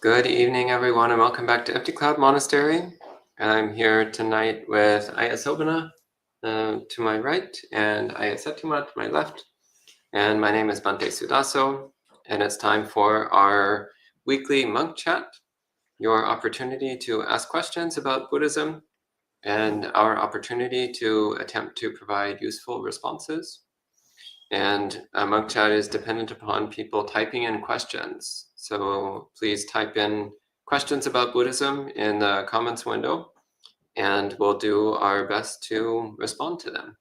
Good evening, everyone, and welcome back to Empty Cloud Monastery. I'm here tonight with Ayasobana to my right and Ayasetuma to my left. And my name is Bhante Sudaso, and it's time for our weekly monk chat, your opportunity to ask questions about Buddhism and our opportunity to attempt to provide useful responses. And monk chat is dependent upon people typing in questions. So please type in questions about Buddhism in the comments window, and we'll do our best to respond to them.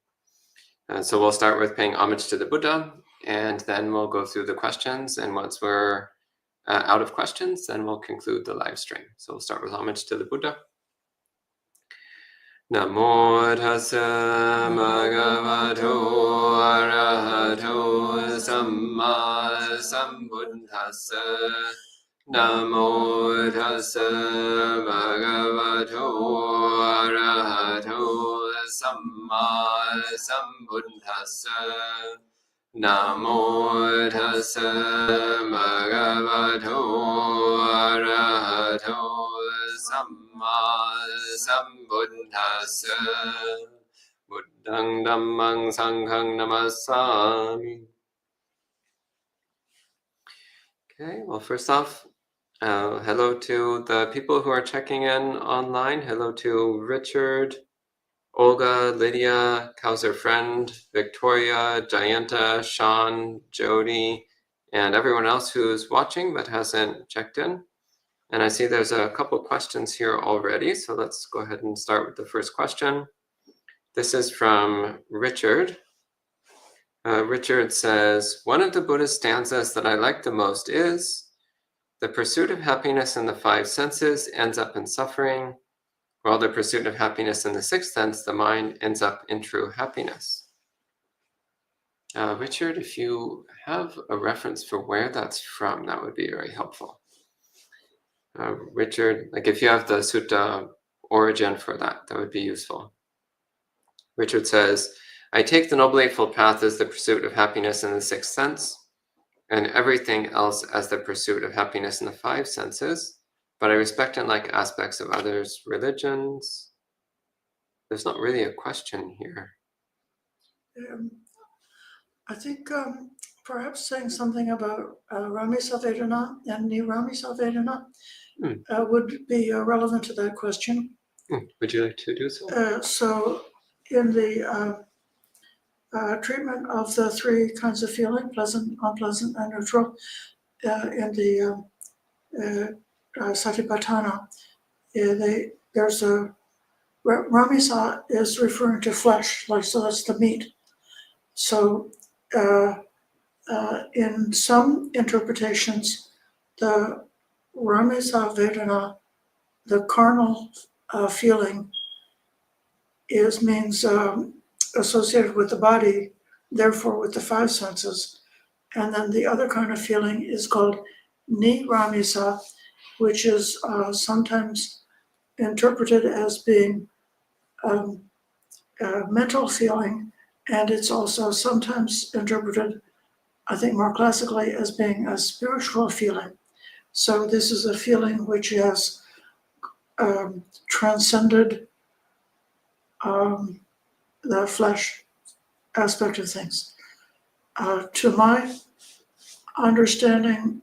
So we'll start with paying homage to the Buddha, and then we'll go through the questions. And once we're out of questions, then we'll conclude the live stream. So we'll start with homage to the Buddha. Namo tassa bhagavato arahato samma sambuddhassa. Namo tassa bhagavato arahato samma sambuddhassa. Namo tassa bhagavato arahato samma sambuddhassa. Buddhang dhammang sanghang namassami. Okay, well, first off, hello to the people who are checking in online. Hello to Richard, Olga, Lydia, Kauser Friend, Victoria, Jayanta, Sean, Jody, and everyone else who's watching but hasn't checked in. And I see there's a couple questions here already, so let's go ahead and start with the first question. This is from Richard. Richard says, one of the Buddha's stanzas that I like the most is, the pursuit of happiness in the five senses ends up in suffering, while the pursuit of happiness in the sixth sense, the mind, ends up in true happiness. Richard, if you have a reference for where that's from, that would be very helpful. Richard, like if you have the sutta origin for that, that would be useful. Richard says, I take the Noble Eightfold Path as the pursuit of happiness in the sixth sense, and everything else as the pursuit of happiness in the five senses, but I respect and like aspects of others' religions. There's not really a question here. I think perhaps saying something about Ramisa Vedana and Niramisa Vedana would be relevant to that question. Would you like to do so? So in the treatment of the three kinds of feeling, pleasant, unpleasant, and neutral, in the Satipatthana, there's a Ramisa is referring to flesh, like so that's the meat. So in some interpretations, the Ramisa Vedana, the carnal feeling, means associated with the body, therefore with the five senses. And then the other kind of feeling is called Niramisa, which is sometimes interpreted as being a mental feeling, and it's also sometimes interpreted, I think more classically, as being a spiritual feeling. So this is a feeling which has transcended the flesh aspect of things. To my understanding,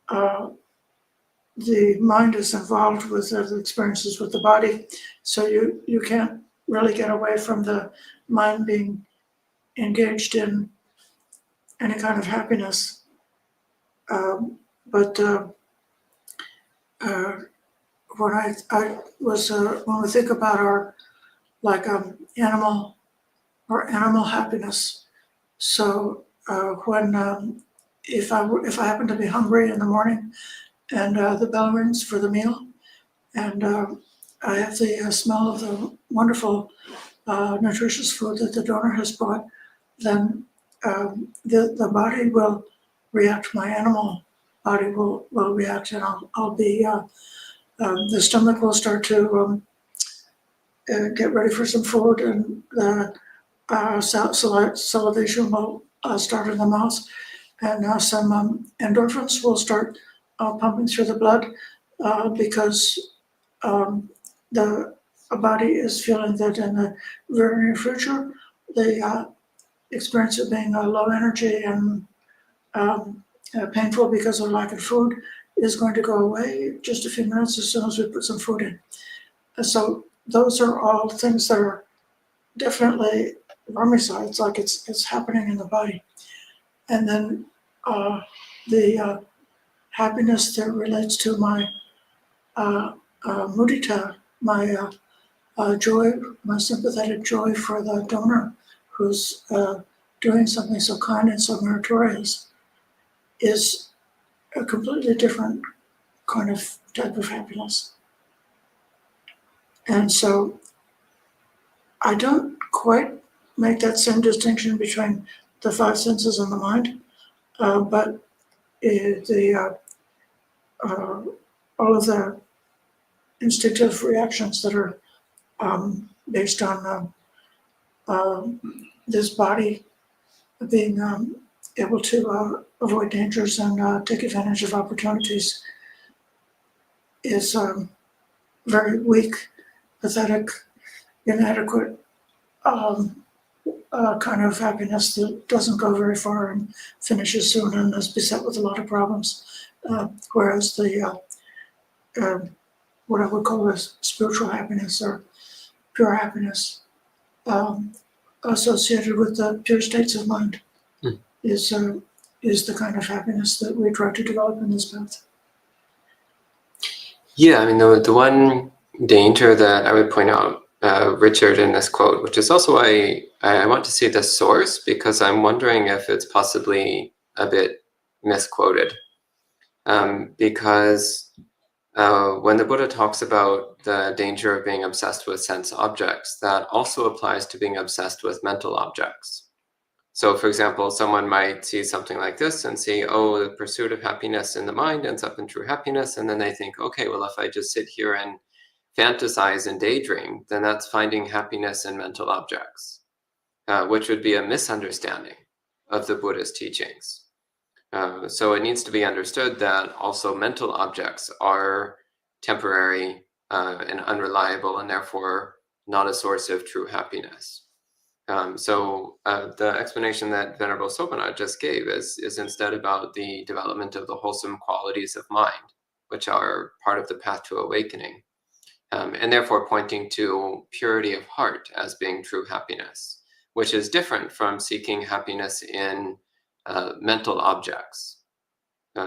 the mind is involved with the experiences with the body, so you can't really get away from the mind being engaged in any kind of happiness. But when when we think about our animal happiness, so when if I happen to be hungry in the morning and the bell rings for the meal, and I have the smell of the wonderful nutritious food that the donor has brought, then the body will react. My animal body will react, and I'll be the stomach will start to get ready for some food, and salivation will start in the mouth, and some endorphins will start pumping through the blood, because the body is feeling that in the very near future, the experience of being low energy and painful because of lack of food is going to go away just a few minutes as soon as we put some food in. And so those are all things that are definitely Brahmicides, like it's happening in the body. And then the happiness that relates to my mudita, my joy, my sympathetic joy for the donor who's doing something so kind and so meritorious, is a completely different kind of type of happiness. And so I don't quite make that same distinction between the five senses and the mind, but all of the instinctive reactions that are based on this body being able to avoid dangers and take advantage of opportunities is very weak, pathetic, inadequate kind of happiness that doesn't go very far and finishes soon and is beset with a lot of problems. Whereas the what I would call as spiritual happiness or pure happiness associated with the pure states of mind is the kind of happiness that we try to develop in this path. Yeah, I mean, the one danger that I would point out, Richard, in this quote, which is also why I want to see the source, because I'm wondering if it's possibly a bit misquoted. Because when the Buddha talks about the danger of being obsessed with sense objects, that also applies to being obsessed with mental objects. So, for example, someone might see something like this and see, oh, the pursuit of happiness in the mind ends up in true happiness. And then they think, okay, well, if I just sit here and fantasize and daydream, then that's finding happiness in mental objects, which would be a misunderstanding of the Buddha's teachings. So it needs to be understood that also mental objects are temporary and unreliable, and therefore not a source of true happiness. So the explanation that Venerable Sopanat just gave is instead about the development of the wholesome qualities of mind, which are part of the path to awakening, and therefore pointing to purity of heart as being true happiness, which is different from seeking happiness in mental objects.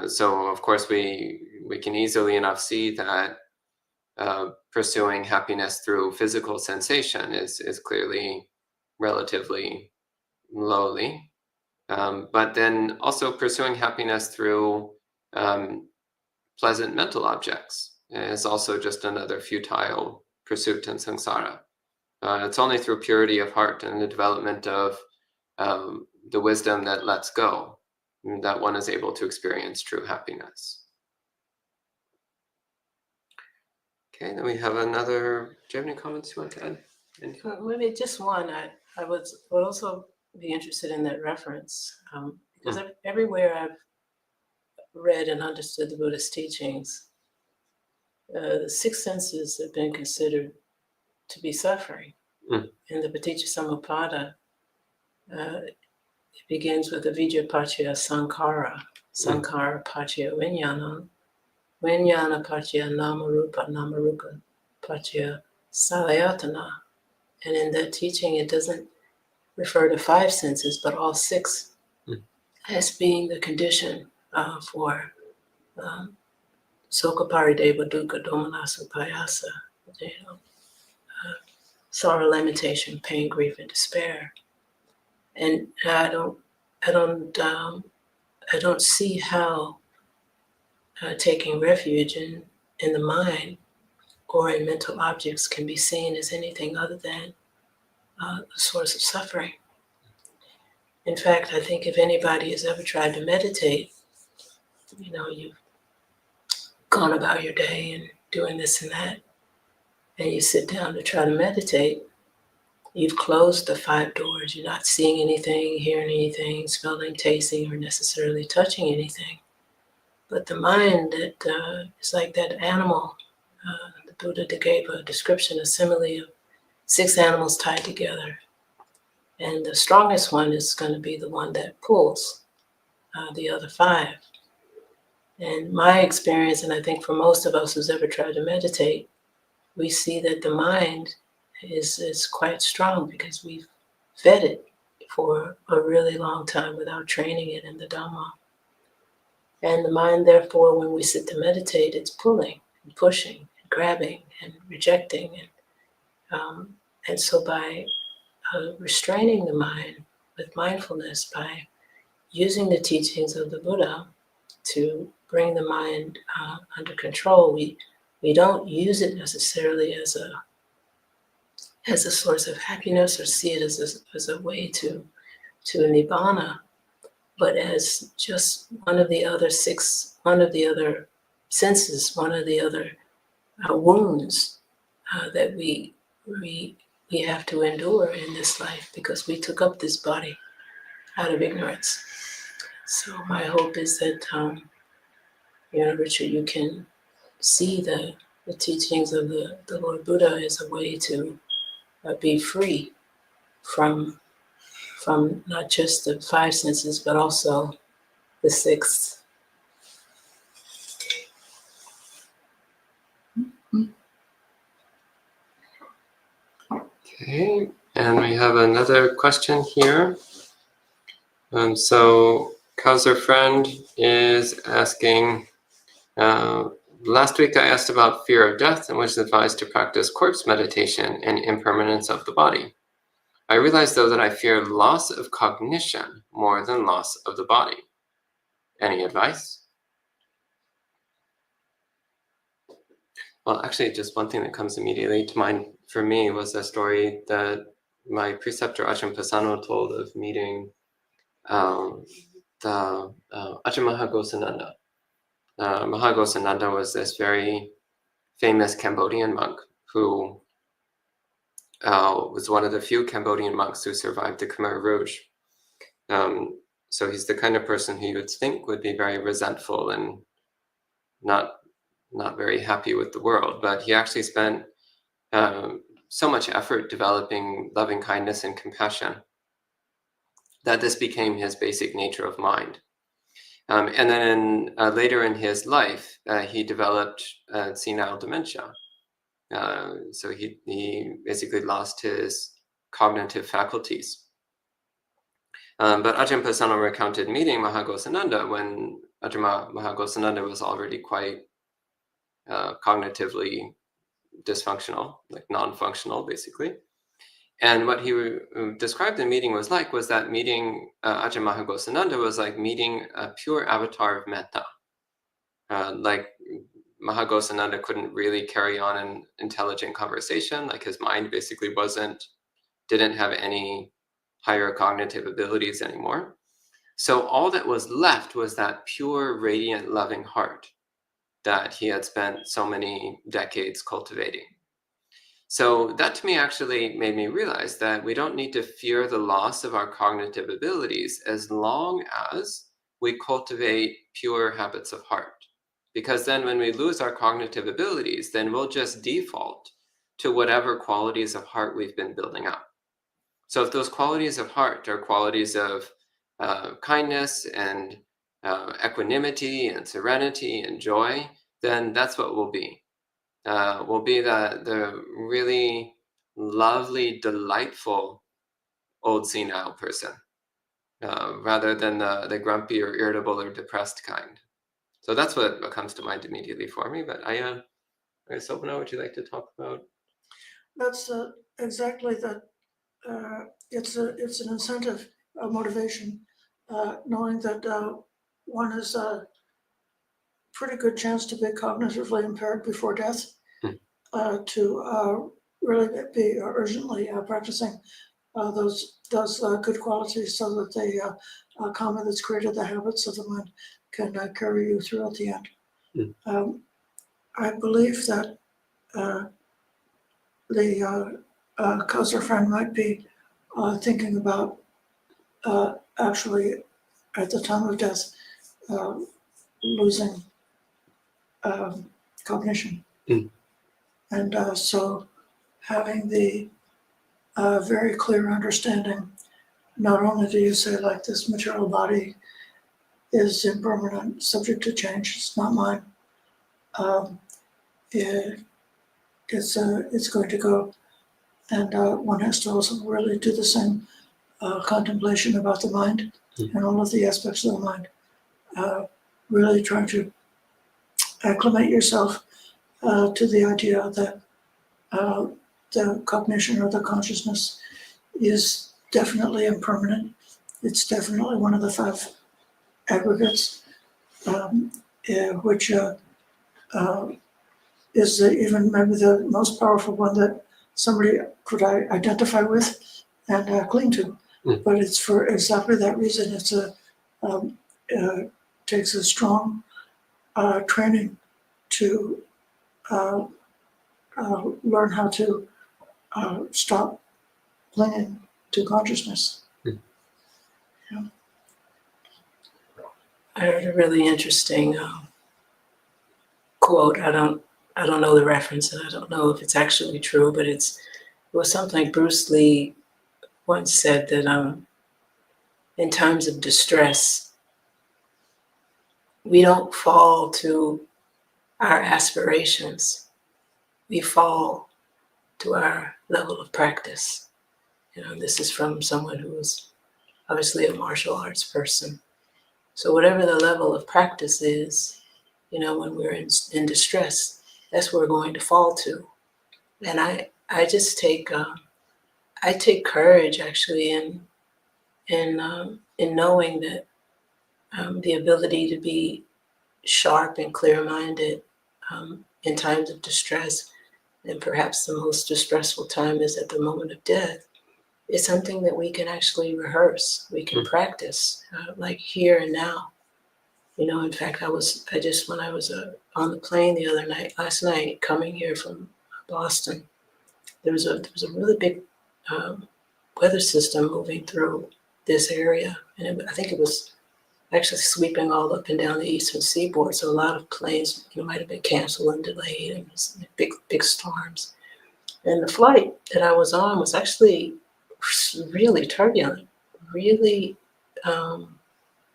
So of course we can easily enough see that pursuing happiness through physical sensation is clearly relatively lowly, but then also pursuing happiness through pleasant mental objects is also just another futile pursuit in samsara. It's only through purity of heart and the development of the wisdom that lets go that one is able to experience true happiness. Okay, then we have another. Do you have any comments you want to add? Maybe just one. I would also be interested in that reference because everywhere I've read and understood the Buddhist teachings, the six senses have been considered to be suffering. In the Paticcasamuppada, it begins with avijja paccaya sankhara, sankhara paccaya vijnana, vijnana paccaya namarupa, namarupa paccaya salayatana. And in that teaching, it doesn't refer to five senses, but all six as being the condition for Sokha Parideva Dukkha Domanassa Payasa, sorrow, lamentation, pain, grief, and despair. And I don't see how taking refuge in the mind or in mental objects can be seen as anything other than a source of suffering. In fact, I think if anybody has ever tried to meditate, you've gone about your day and doing this and that, and you sit down to try to meditate, you've closed the five doors. You're not seeing anything, hearing anything, smelling, tasting, or necessarily touching anything. But the mind that is like that animal. The Buddha gave a description, a simile of 6 animals tied together. And the strongest one is going to be the one that pulls the other 5. And my experience, and I think for most of us who's ever tried to meditate, we see that the mind is quite strong because we've fed it for a really long time without training it in the Dhamma. And the mind, therefore, when we sit to meditate, it's pulling and pushing and grabbing and rejecting. And so by restraining the mind with mindfulness, by using the teachings of the Buddha to bring the mind under control, we don't use it necessarily as a source of happiness or see it as a way to nibbana, but as just one of the other 6, one of the other senses, one of the other wounds that we have to endure in this life because we took up this body out of ignorance. So my hope is that, Richard, you can see the teachings of the Lord Buddha as a way to be free from not just the 5 senses, but also the 6th. Okay, and we have another question here. So Kauser Friend is asking, last week I asked about fear of death and was advised to practice corpse meditation and impermanence of the body. I realized though that I fear loss of cognition more than loss of the body. Any advice? Well, actually, just one thing that comes immediately to mind for me was a story that my preceptor Ajahn Pasano told of meeting the Ajahn Mahagosananda. Mahagosananda was this very famous Cambodian monk who was one of the few Cambodian monks who survived the Khmer Rouge. So he's the kind of person who you would think would be very resentful and not very happy with the world, but he actually spent so much effort developing loving kindness and compassion that this became his basic nature of mind. And then later in his life, he developed senile dementia. So he basically lost his cognitive faculties. But Ajahn Pasano recounted meeting Mahagosananda when Ajahn Mahagosananda was already quite cognitively dysfunctional, like non-functional, basically. And what he described the meeting was that meeting Ajahn Mahagosananda was like meeting a pure avatar of metta. Like Mahagosananda couldn't really carry on an intelligent conversation, like his mind basically didn't have any higher cognitive abilities anymore. So all that was left was that pure, radiant, loving heart that he had spent so many decades cultivating. So that to me actually made me realize that we don't need to fear the loss of our cognitive abilities as long as we cultivate pure habits of heart. Because then when we lose our cognitive abilities, then we'll just default to whatever qualities of heart we've been building up. So if those qualities of heart are qualities of kindness and equanimity and serenity and joy, then that's what we'll be. We'll be the really lovely, delightful old senile person, rather than the grumpy or irritable or depressed kind. So that's what comes to mind immediately for me. But Sobhana, would you like to talk about? That's exactly that. It's an incentive, a motivation, knowing that one has a pretty good chance to be cognitively impaired before death, to really be urgently practicing those good qualities so that the karma that's created the habits of the mind can carry you throughout the end. I believe that the Kauser friend might be thinking about actually at the time of death losing cognition. Mm. And so having the very clear understanding, not only do you say like this material body is impermanent, subject to change, it's not mine, it's going to go, and one has to also really do the same contemplation about the mind and all of the aspects of the mind, really trying to acclimate yourself to the idea that the cognition or the consciousness is definitely impermanent. It's definitely one of the 5 aggregates, which is even maybe the most powerful one that somebody could identify with and cling to. But it's for exactly that reason. It's takes a strong training to learn how to stop clinging to consciousness. Yeah. I heard a really interesting quote. I don't know the reference, and I don't know if it's actually true, but it was something like Bruce Lee once said that in times of distress, we don't fall to our aspirations. We fall to our level of practice. This is from someone who was obviously a martial arts person. So whatever the level of practice is, when we're in distress, that's where we're going to fall to. And I just take courage actually in knowing that the ability to be sharp and clear-minded in times of distress, and perhaps the most distressful time is at the moment of death, is something that we can actually rehearse. We can practice, like here and now. In fact, when I was on the plane last night, coming here from Boston, there was a really big weather system moving through this area, and I think it was actually sweeping all up and down the eastern seaboard. So a lot of planes, might have been canceled and delayed, and big storms. And the flight that I was on was actually really turbulent, really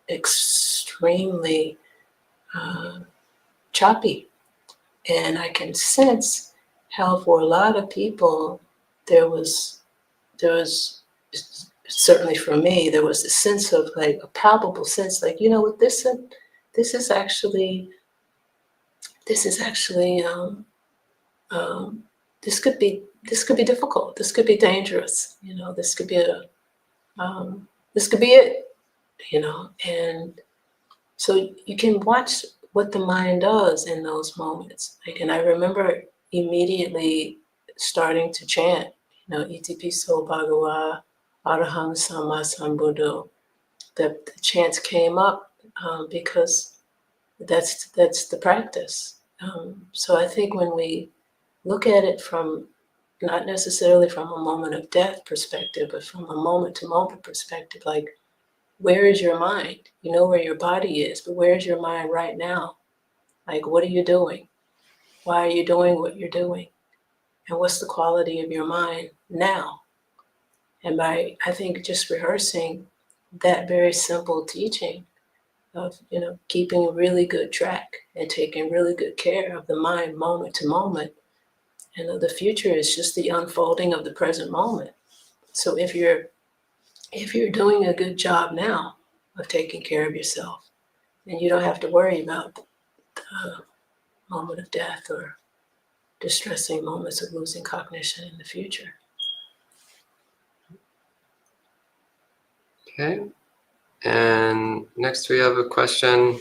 extremely choppy. And I can sense how for a lot of people there was certainly for me, there was a sense of like a palpable sense, like, this is actually this could be difficult. This could be dangerous. This could be it. And so you can watch what the mind does in those moments. And I remember immediately starting to chant, Iti Piso Bhagava Arahang Sama Sambuddho. The chants came up because that's the practice. So I think when we look at it from not necessarily from a moment of death perspective, but from a moment to moment perspective, like, where is your mind? You know where your body is, but where is your mind right now? Like, what are you doing? Why are you doing what you're doing? And what's the quality of your mind now? And by, I think, just rehearsing that very simple teaching of, keeping a really good track and taking really good care of the mind moment to moment. The future is just the unfolding of the present moment. So if you're doing a good job now of taking care of yourself, then you don't have to worry about the moment of death or distressing moments of losing cognition in the future. Okay. And next we have a question.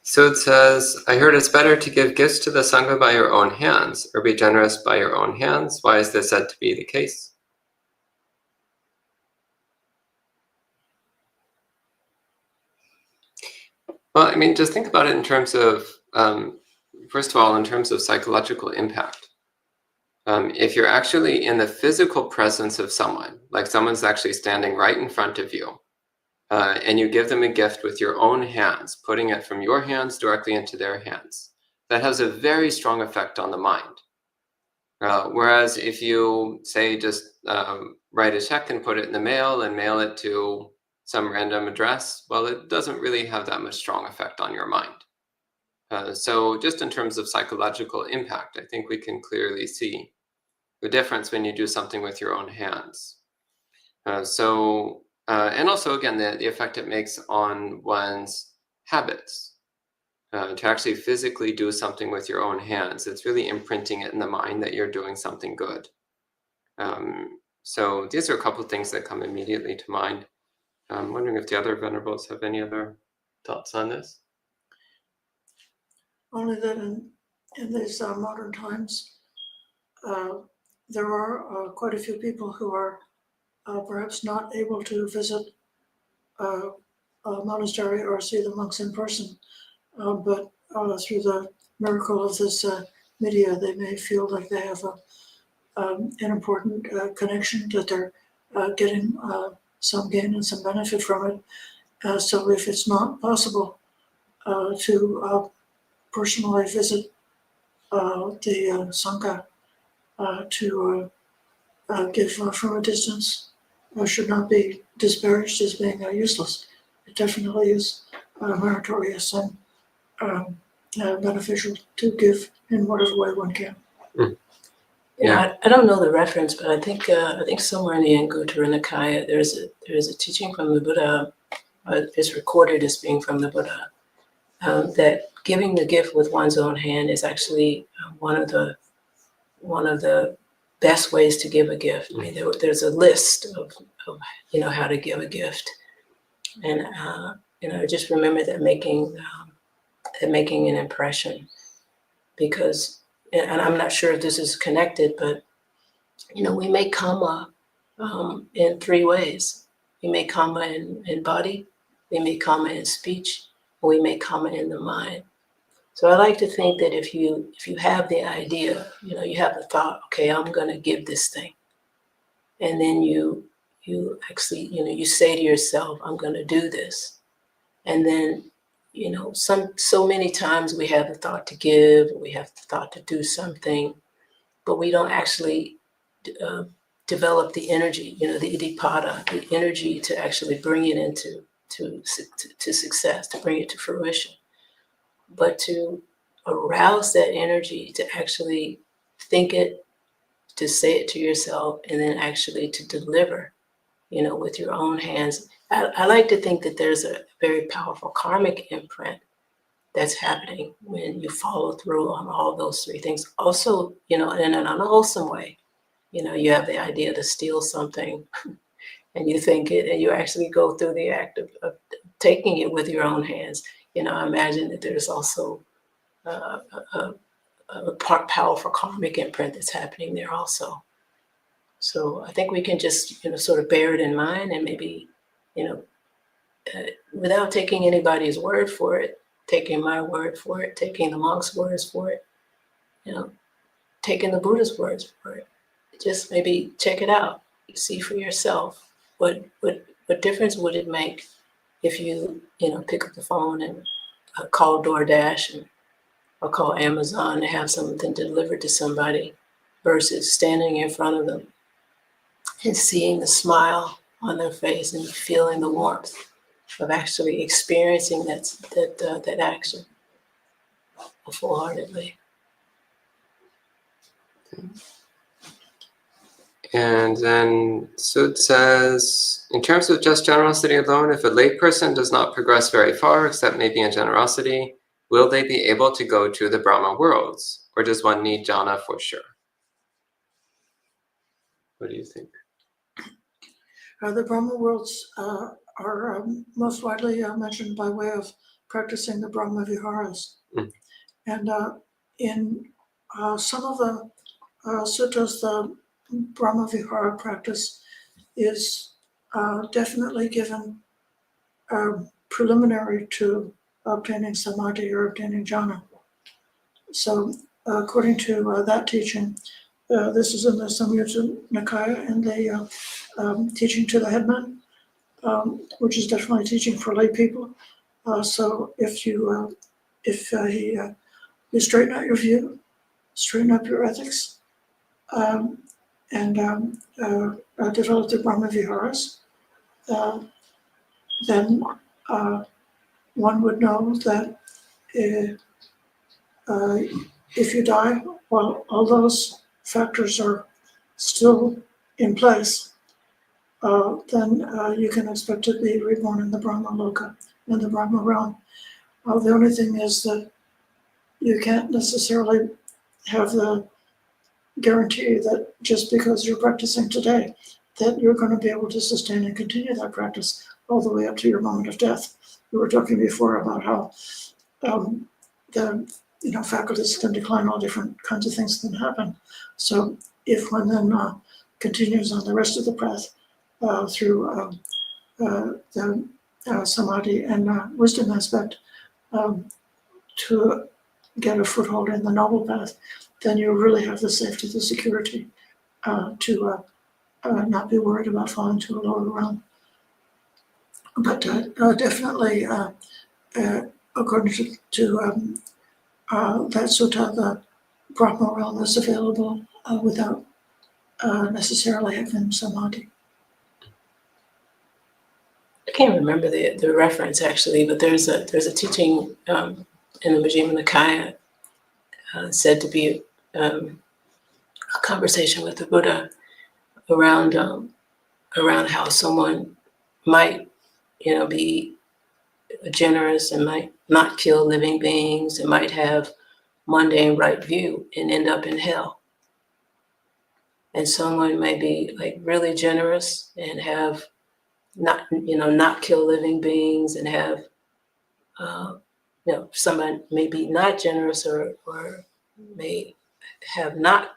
So it says, I heard it's better to give gifts to the Sangha by your own hands, or be generous by your own hands. Why is this said to be the case? Well, just think about it in terms of, first of all, in terms of psychological impact. If you're actually in the physical presence of someone, like someone's actually standing right in front of you, and you give them a gift with your own hands, putting it from your hands directly into their hands, that has a very strong effect on the mind. Whereas if you, say, just write a check and put it in the mail and mail it to some random address, well, it doesn't really have that much strong effect on your mind. So just in terms of psychological impact, I think we can clearly see the difference when you do something with your own hands. And also, again, the effect it makes on one's habits. To actually physically do something with your own hands, it's really imprinting it in the mind that you're doing something good. So these are a couple of things that come immediately to mind. I'm wondering if the other venerables have any other thoughts on this. Only that in these modern times, there are quite a few people who are perhaps not able to visit a monastery or see the monks in person, but through the miracle of this media, they may feel like they have an important connection, that they're getting some gain and some benefit from it. So if it's not possible to personally visit the Sangha, to give from a distance, should not be disparaged as being useless. It definitely is meritorious and beneficial to give in whatever way one can. Yeah, I don't know the reference, but I think somewhere in the Anguttara Nikaya there's a teaching from the Buddha. It's recorded as being from the Buddha, that giving the gift with one's own hand is actually one of the best ways to give a gift. I mean, there's a list of how to give a gift, and I just remember that making an impression, because, and I'm not sure if this is connected, but we make karma in three ways. We make karma in body, we make karma in speech, and we make karma in the mind. So I like to think that if you have the idea, you have the thought, okay, I'm going to give this thing, and then you actually, you say to yourself, I'm going to do this, and then so many times we have the thought to give, we have the thought to do something, but we don't actually develop the energy, the iddhipada, the energy to actually bring it into to success, to bring it to fruition. But to arouse that energy, to actually think it, to say it to yourself, and then actually to deliver, with your own hands. I like to think that there's a very powerful karmic imprint that's happening when you follow through on all those three things. Also, in an unwholesome way, you have the idea to steal something and you think it, and you actually go through the act of taking it with your own hands. I imagine that there's also a powerful karmic imprint that's happening there also. So I think we can just, sort of bear it in mind, and maybe, without taking anybody's word for it, taking my word for it, taking the monk's words for it, taking the Buddha's words for it, just maybe check it out, see for yourself what difference would it make if you pick up the phone and call DoorDash or call Amazon to have something delivered to somebody, versus standing in front of them and seeing the smile on their face and feeling the warmth of actually experiencing that action full-heartedly. And then Sud says, in terms of just generosity alone, if a layperson does not progress very far, except maybe in generosity, will they be able to go to the Brahma worlds? Or does one need jhana for sure? What do you think? The Brahma worlds are most widely mentioned by way of practicing the Brahma Viharas. And in some of the suttas, the Brahma Vihara practice is definitely given preliminary to obtaining samadhi or obtaining jhana. So according to that teaching, this is in the Samyutta Nikaya, and the teaching to the headman, which is definitely teaching for lay people. So if you straighten out your view, straighten up your ethics, and develop the Brahma Viharas, then one would know that if you die while all those factors are still in place, then you can expect to be reborn in the Brahma Loka, in the Brahma realm. The only thing is that you can't necessarily have the guarantee that just because you're practicing today, that you're going to be able to sustain and continue that practice all the way up to your moment of death. We were talking before about how the faculties can decline, all different kinds of things can happen. So if one then continues on the rest of the path through the samadhi and wisdom aspect to get a foothold in the noble path, then you really have the safety, the security to not be worried about falling to a lower realm. But definitely, according to that sutta, the Brahma realm is available without necessarily having samadhi. I can't remember the reference actually, but there's a teaching in the Majjhima Nikaya said to be a conversation with the Buddha around how someone might be generous and might not kill living beings and might have mundane right view and end up in hell. And someone may be like really generous and have not kill living beings and have someone may be not generous or may have not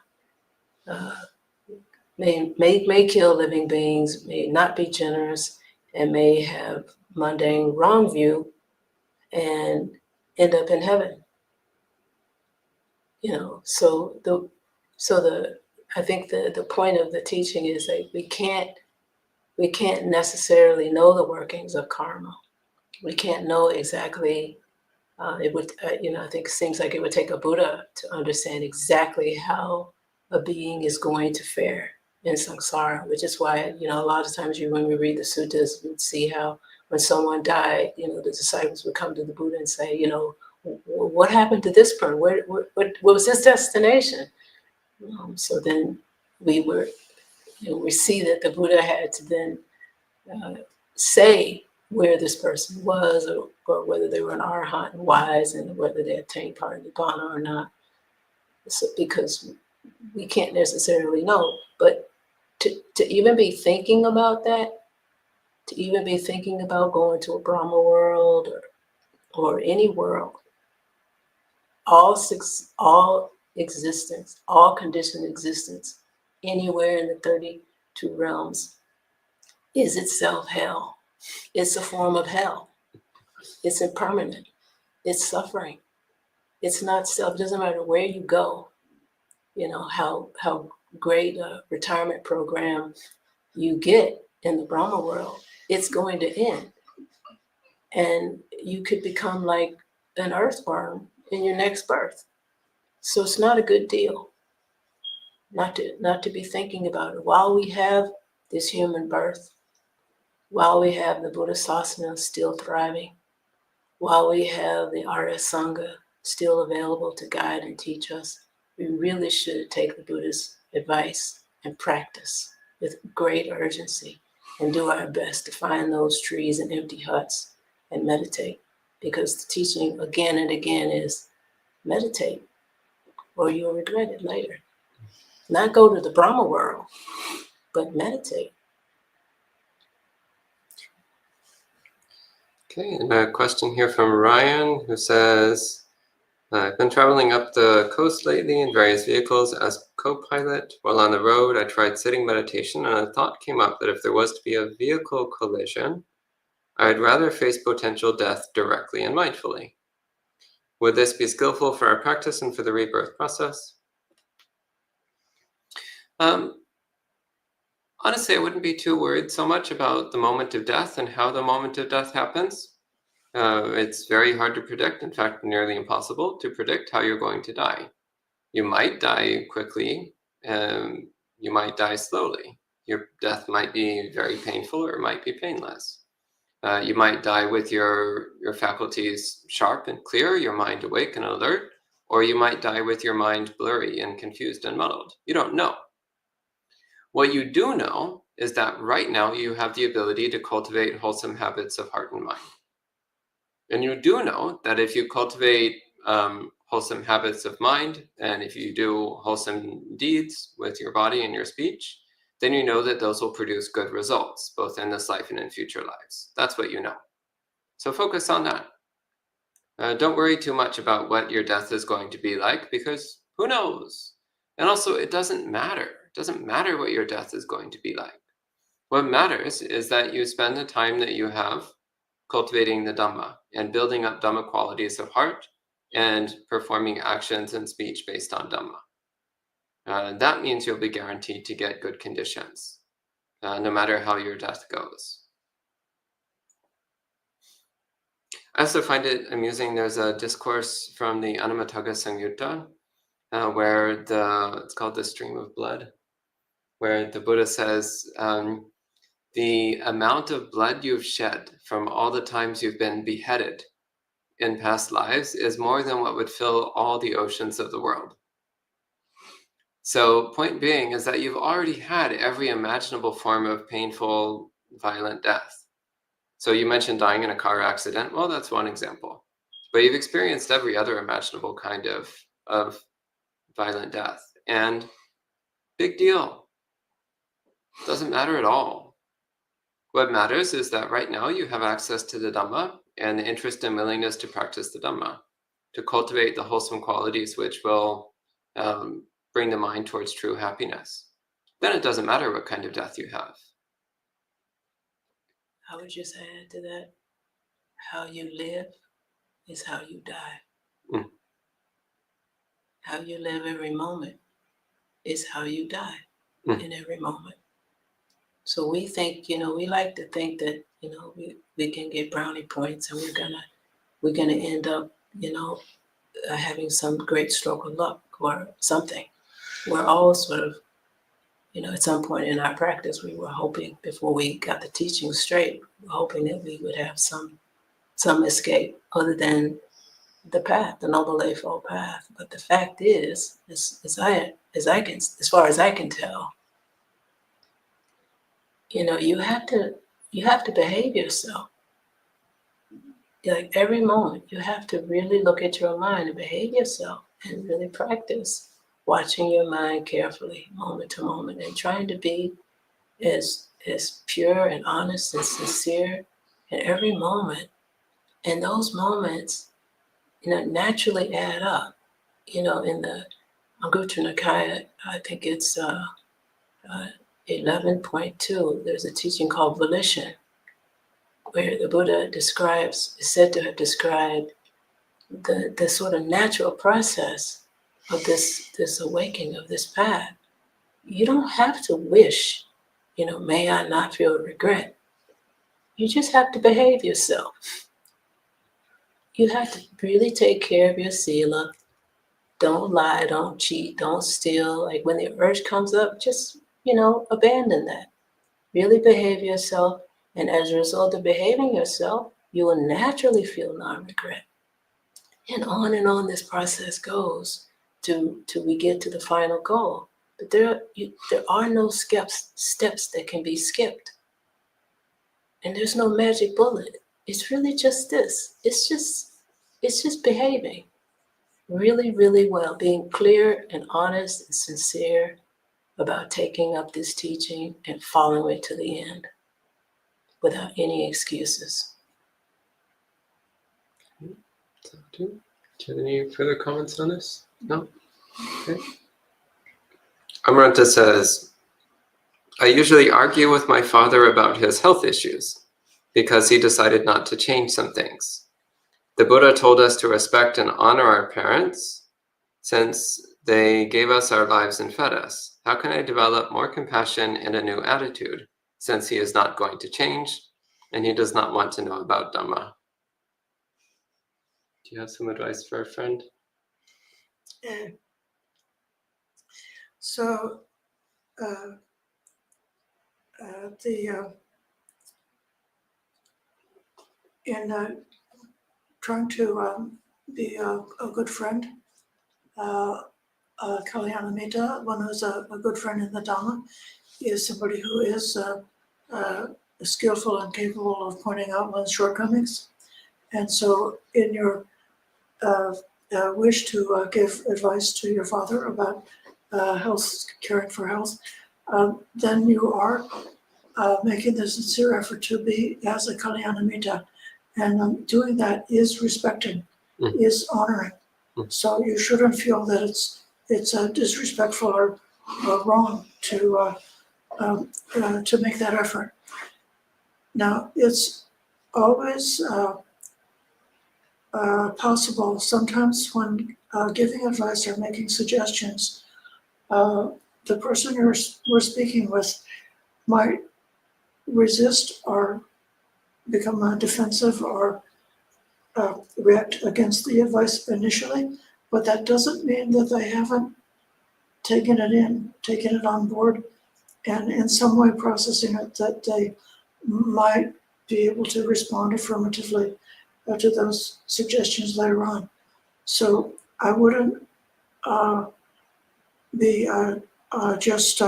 may kill living beings, may not be generous, and may have mundane wrong view and end up in heaven. So I think the point of the teaching is that we can't necessarily know the workings of karma. We can't know exactly. It would, I think it seems like it would take a Buddha to understand exactly how a being is going to fare in samsara, which is why, a lot of times when we read the suttas, you'd see how when someone died, the disciples would come to the Buddha and say, what happened to this person? What was his destination? So then we see that the Buddha had to then say where this person was, or whether they were an arhat and wise, and whether they attained parinirvana or not. So, because we can't necessarily know, but to even be thinking about that, to even be thinking about going to a Brahma world or any world, all existence, all conditioned existence, anywhere in the 32 realms is itself hell. It's a form of hell. It's impermanent. It's suffering. It's not self. It doesn't matter where you go. How great a retirement program you get in the Brahma world, it's going to end. And you could become like an earthworm in your next birth. So it's not a good deal not to be thinking about it. While we have this human birth, while we have the Buddha Sasana still thriving, while we have the Arya Sangha still available to guide and teach us, we really should take the Buddha's advice and practice with great urgency and do our best to find those trees and empty huts and meditate. Because the teaching again and again is meditate or you'll regret it later. Not go to the Brahma world, but meditate. Okay, and a question here from Ryan who says, I've been traveling up the coast lately in various vehicles as co-pilot. While on the road, I tried sitting meditation and a thought came up that if there was to be a vehicle collision, I'd rather face potential death directly and mindfully. Would this be skillful for our practice and for the rebirth process? honestly, I wouldn't be too worried so much about the moment of death and how the moment of death happens. It's very hard to predict, in fact, nearly impossible to predict how you're going to die. You might die quickly, you might die slowly. Your death might be very painful or it might be painless. You might die with your faculties sharp and clear, your mind awake and alert, or you might die with your mind blurry and confused and muddled. You don't know. What you do know is that right now you have the ability to cultivate wholesome habits of heart and mind. And you do know that if you cultivate wholesome habits of mind, and if you do wholesome deeds with your body and your speech, then you know that those will produce good results, both in this life and in future lives. That's what you know. So focus on that. Don't worry too much about what your death is going to be like, because who knows? And also, it doesn't matter. It doesn't matter what your death is going to be like. What matters is that you spend the time that you have cultivating the Dhamma and building up Dhamma qualities of heart and performing actions and speech based on Dhamma. That means you'll be guaranteed to get good conditions, no matter how your death goes. I also find it amusing, there's a discourse from the Anamataga Samyutta, where it's called the Stream of Blood, where the Buddha says, the amount of blood you've shed from all the times you've been beheaded in past lives is more than what would fill all the oceans of the world. So point being is that you've already had every imaginable form of painful, violent death. So you mentioned dying in a car accident. Well, that's one example. But you've experienced every other imaginable kind of violent death. And big deal. Doesn't matter at all. What matters is that right now you have access to the Dhamma and the interest and willingness to practice the Dhamma, to cultivate the wholesome qualities which will bring the mind towards true happiness. Then it doesn't matter what kind of death you have. I would just add to that, how you live is how you die. How you live every moment is how you die in every moment. So we think, we like to think that, we can get brownie points and we're gonna end up, having some great stroke of luck or something. We're all sort of, at some point in our practice, we were hoping, before we got the teaching straight, we were hoping that we would have some escape other than the path, the Noble Eightfold Path. But the fact is, as far as I can tell, you have to behave yourself. Like every moment, you have to really look at your mind and behave yourself and really practice watching your mind carefully, moment to moment, and trying to be as pure and honest and sincere in every moment. And those moments, naturally add up. In the Anguttara Nikaya, I think it's 11.2, there's a teaching called volition, where the Buddha is said to have described the sort of natural process of this awakening of this path. You don't have to wish, may I not feel regret. You just have to behave yourself. You have to really take care of your sila. Don't lie, don't cheat, don't steal. Like when the urge comes up, just, abandon that. Really behave yourself. And as a result of behaving yourself, you will naturally feel non-regret. And on this process goes till we get to the final goal. But there are no steps that can be skipped. And there's no magic bullet. It's really just this. It's just behaving really, really well, being clear and honest and sincere about taking up this teaching and following it to the end without any excuses. Do you have any further comments on this? No? Okay. Amaranta says, I usually argue with my father about his health issues because he decided not to change some things. The Buddha told us to respect and honor our parents, Since they gave us our lives and fed us, how can I develop more compassion and a new attitude, since he is not going to change and he does not want to know about Dhamma? Do you have some advice for a friend? So in trying to be a good friend, Kalyanamita, one who's a good friend in the Dhamma, is somebody who is skillful and capable of pointing out one's shortcomings. And so in your wish to give advice to your father about health, caring for health, then you are making the sincere effort to be as a Kalyanamita. And doing that is respecting, is honoring. So you shouldn't feel that it's disrespectful or wrong to make that effort. Now, it's always possible sometimes when giving advice or making suggestions, the person we're speaking with might resist or become defensive or react against the advice initially, but that doesn't mean that they haven't taken it on board, and in some way processing it, that they might be able to respond affirmatively to those suggestions later on. So I wouldn't be just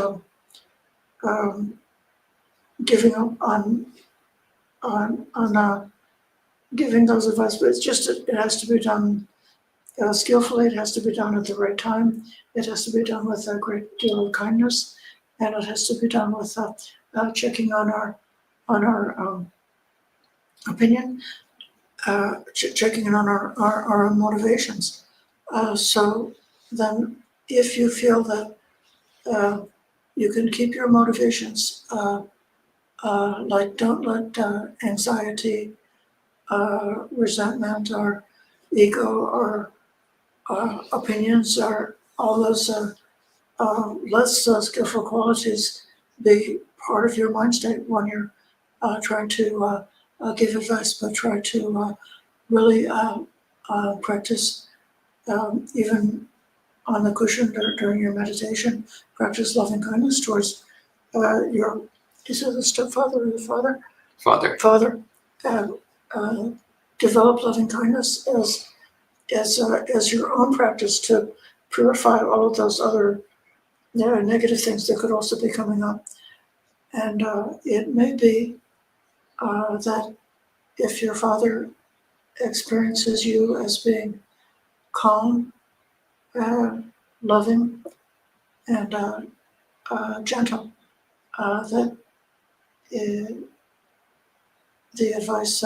giving up on giving those advice, but it's just it has to be done skillfully. It has to be done at the right time. It has to be done with a great deal of kindness, and it has to be done with checking on our opinion, checking in on our own motivations. So then, if you feel that you can keep your motivations, like don't let anxiety, resentment, or ego, or opinions, or all those less skillful qualities be part of your mind state when you're trying to give advice, but try to really practice, even on the cushion during your meditation, practice loving kindness towards your, is it the stepfather or the father? Father. Develop loving kindness as your own practice to purify all of those other negative things that could also be coming up. And it may be that if your father experiences you as being calm, loving, and gentle, that the advice,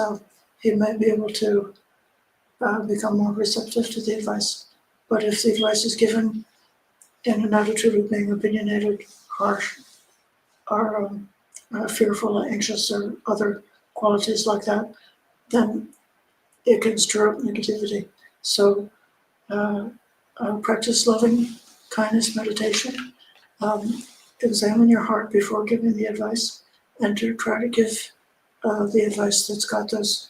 he may be able to become more receptive to the advice. But if the advice is given in an attitude of being opinionated, harsh, or fearful, anxious, or other qualities like that, then it can stir up negativity. So practice loving kindness meditation. Examine your heart before giving the advice, and to try to give the advice that's got those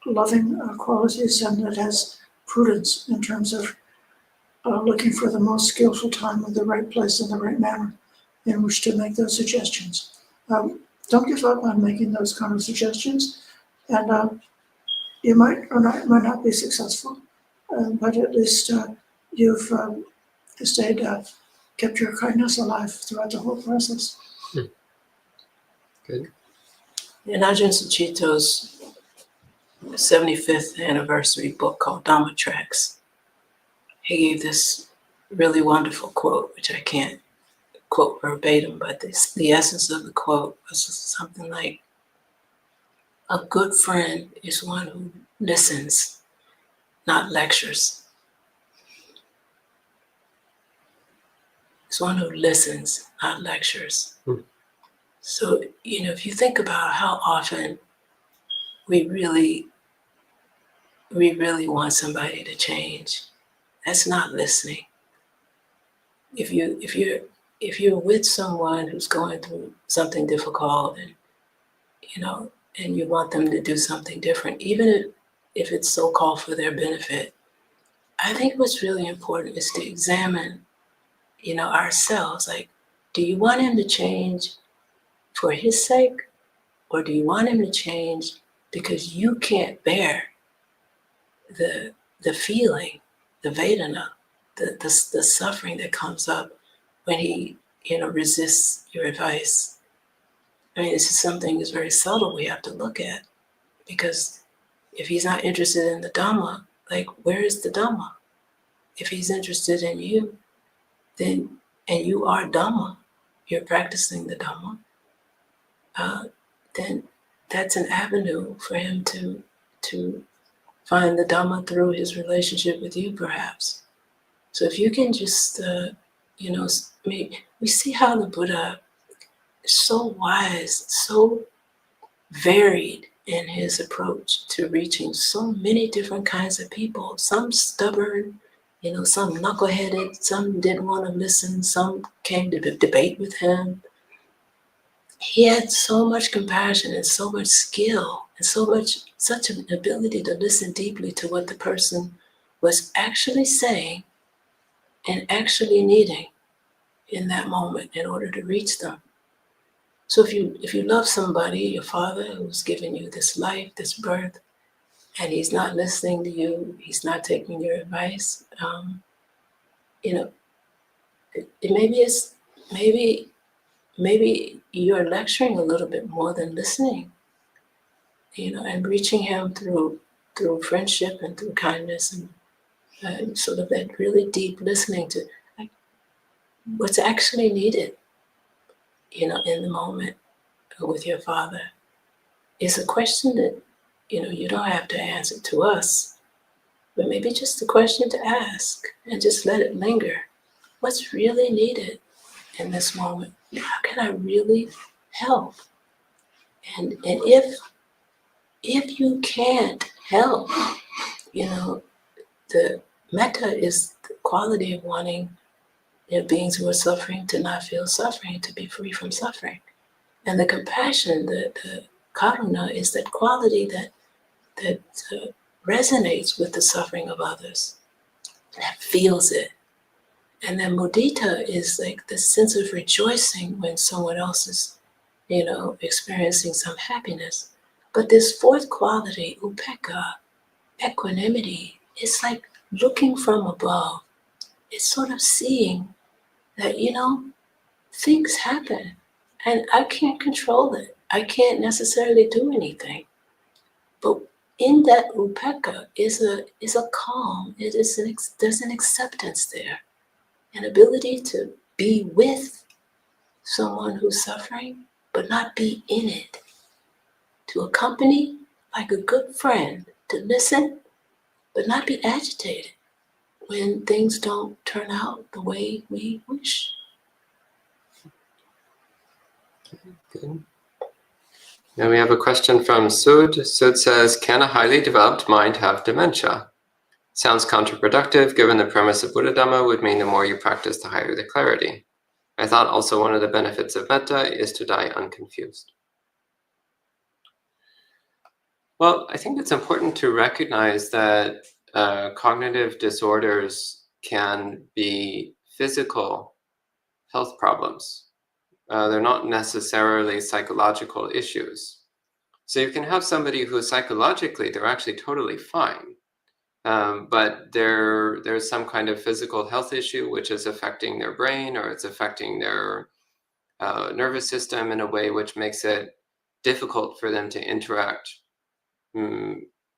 loving qualities, and that has prudence in terms of looking for the most skillful time and the right place and the right manner in which to make those suggestions. Don't give up on making those kind of suggestions, and you might or might not be successful, but at least you've kept your kindness alive throughout the whole process. Good. In Ajahn Sucitto's 75th anniversary book called Dhamma Tracks, he gave this really wonderful quote, which I can't quote verbatim, but the essence of the quote was something like, "A good friend is one who listens, not lectures." It's one who listens, not lectures. So, if you think about how often we really we really want somebody to change. That's not listening. If you're with someone who's going through something difficult, and and you want them to do something different, even if it's so-called for their benefit, I think what's really important is to examine, ourselves. Like, do you want him to change for his sake, or do you want him to change because you can't bear the feeling, the Vedana, the suffering that comes up when he, resists your advice? I mean, this is something that's very subtle we have to look at, because if he's not interested in the Dhamma, like, where is the Dhamma? If he's interested in you, then, and you are Dhamma, you're practicing the Dhamma, then that's an avenue for him to find the Dhamma through his relationship with you, perhaps. So if you can just, we see how the Buddha is so wise, so varied in his approach to reaching so many different kinds of people. Some stubborn, some knuckleheaded, some didn't want to listen, some came to debate with him. He had so much compassion and so much skill and such an ability to listen deeply to what the person was actually saying and actually needing in that moment in order to reach them. So if you love somebody, your father who's given you this life, this birth, and he's not listening to you, he's not taking your advice, maybe you're lecturing a little bit more than listening, and reaching him through friendship and through kindness, and sort of that really deep listening to, like, what's actually needed, in the moment with your father. Is a question that, you don't have to answer to us, but maybe just a question to ask and just let it linger. What's really needed in this moment? How can I really help? And if you can't help, the metta is the quality of wanting beings who are suffering to not feel suffering, to be free from suffering. And the compassion, the karuna, is that quality that resonates with the suffering of others, that feels it. And then mudita is like the sense of rejoicing when someone else is, experiencing some happiness. But this fourth quality, upekkha, equanimity, it's like looking from above. It's sort of seeing that, things happen and I can't control it. I can't necessarily do anything. But in that upekkha is a calm. There's an acceptance there, an ability to be with someone who's suffering, but not be in it. To accompany like a good friend, to listen, but not be agitated when things don't turn out the way we wish. Good. Now we have a question from Sud. Sud says, can a highly developed mind have dementia? Sounds counterproductive, given the premise of Buddha Dhamma would mean the more you practice, the higher the clarity. I thought also one of the benefits of metta is to die unconfused. Well, I think it's important to recognize that cognitive disorders can be physical health problems. They're not necessarily psychological issues. So you can have somebody who psychologically, they're actually totally fine. But there's some kind of physical health issue which is affecting their brain, or it's affecting their nervous system in a way which makes it difficult for them to interact